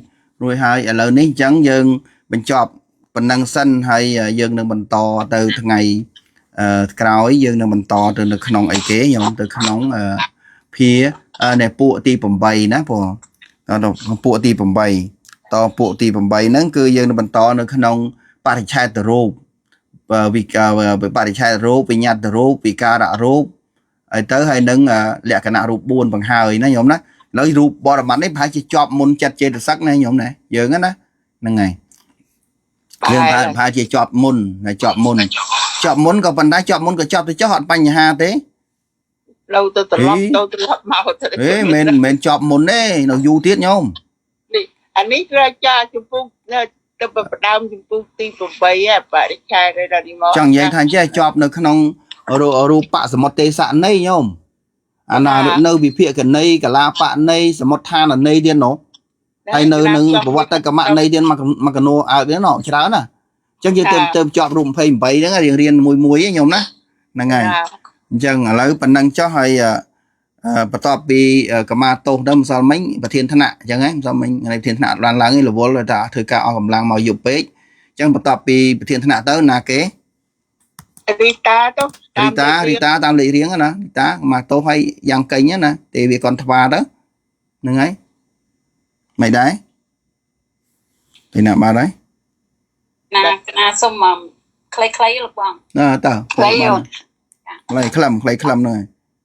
រួចហើយឥឡូវនេះអញ្ចឹងយើងបញ្ចប់ប៉ុណ្ណឹងសិនហើយយើងនឹងបន្តទៅថ្ងៃក្រោយយើងនឹងបន្តទៅនៅក្នុងអីគេខ្ញុំទៅក្នុងភានៃពួកទី8ណាបងពួកទី8តពួកទី8ហ្នឹងគឺយើងនឹងបន្តនៅក្នុងបរិច្ឆេទរូបបរិច្ឆេទរូបវិញ្ញាតរូបវិការៈរូបហើយនឹងលក្ខណៈរូប4បង្ហើយណាញោមណាឥឡូវរូបបរមត្តនេះប្រហែលជាជាប់មុនចិត្តចេតសិកណាញោមណាយើងណាហ្នឹងហើយយើងប្រហែលជាជាប់មុនក៏ប៉ុន្តែជាប់មុនក៏ជាប់ទៅចុះអត់បញ្ហាទេlâu tôiត្រឡប់មកទៅមិនជាប់មុនទេនៅយូរទៀតញោមនេះអានេះគឺអាចារ្យជំពូកទៅបដើមជំពូកទី8បរិច្ឆេទដល់នេះមកចង់និយាយថាចេះជាប់នៅក្នុងរូបសមុទ្រទេសន័យញោមអាណានៅវិភាគន័យកលាបន័យសមុទ្រឋានន័យទៀតណូហើយនៅនឹងប្រវត្តិកម្មន័យទៀតមកកណូអើទៀតណូច្រើនណាអញ្ចឹងយើងទៅជាប់រូប28ហ្នឹងរៀនមួយញោមណាហ្នឹងហើយអញ្ចឹងឥឡូវប៉ុណ្ណឹងចុះហើយបន្ទាប់ពីកម្មាទោសដល់ម្សិលមិញប្រធានថ្នាក់អញ្ចឹងហ្នឹងម្សិលមិញថ្ងៃប្រធានថ្នាក់ឡើងឯងរវល់ថាធ្វើការអស់កម្លាំងមកយប់ពេកអញ្ចឹងបន្ទាប់ពីប្រធានថ្នាក់ទៅណាគេរីតាតាមលេខរៀងណារីតាកម្មាទោសឲ្យយ៉ាងកេញណាទេវាគាត់ថ្វាទៅហ្នឹងហើយមិនដែរពីណាបាទហើយណាសុំខ្លីលោកបងតើខ្លីខ្លឹមហ្នឹងហើយ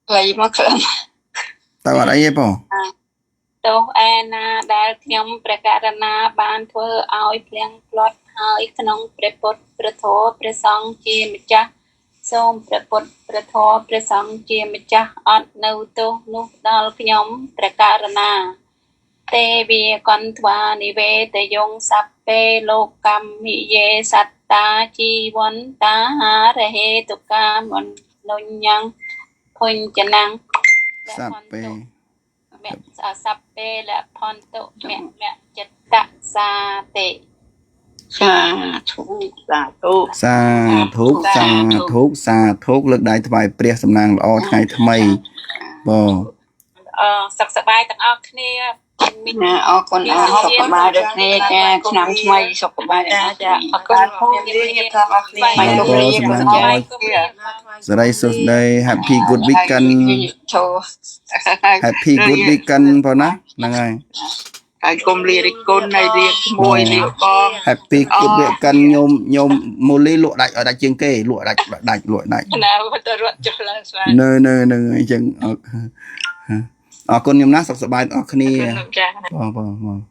ខ្លីមកខ្លឹមតើអត់អីទេបងទោះឯណាដែលខ្ញុំព្រះករណាបានធ្វើឲ្យភ្លៀងផ្លត់ហើយក្នុងព្រះពុទ្ធព្រះធម៌ព្រះសង្ឃជាម្ចាស់សូមព្រះពុទ្ធព្រះធម៌ព្រះសង្ឃជាម្ចាស់អត់នៅទោសនោះដល់ខ្ញុំព្រះករណាទេវីកន្ទវានិវេតយងសัพពេលោកកម្មិយេសត្តាជីវន្តាហារហេតុកាមនុញ្ញੰភុញ្ចនੰសัพពេសัพពេលផន្តុមៈចិត្តសាតិសាធុលើកដៃថ្វាយព្រះសំណាងល្អថ្ងៃថ្មីបងសុខសប្បាយទាំងអស់គ្នា ណាអរគុណអាសុខបាយដូចគ្នាចាឆ្នាំថ្មីសុខបាយចាអរគុណពូលាថាអរគ្នាបាយលោកលាគុណចា សរីសុស្ដី Happy Good Weekend ចូល Happy Good Weekend ផងណាហ្នឹងហើយ ហើយកុំលារិះគន់ហើយរៀបមួយរៀបបង Happy Good Weekend ញោមមូលីលក់ដាច់ឲ្យដាច់ជាងគេលក់ដាច់លក់ដាច់ ណាទៅរត់ចុះឡើងស្វា នៅអញ្ចឹងអរគុណខ្ញុំណាសុខសប្បាយអរគ្នា ចា បង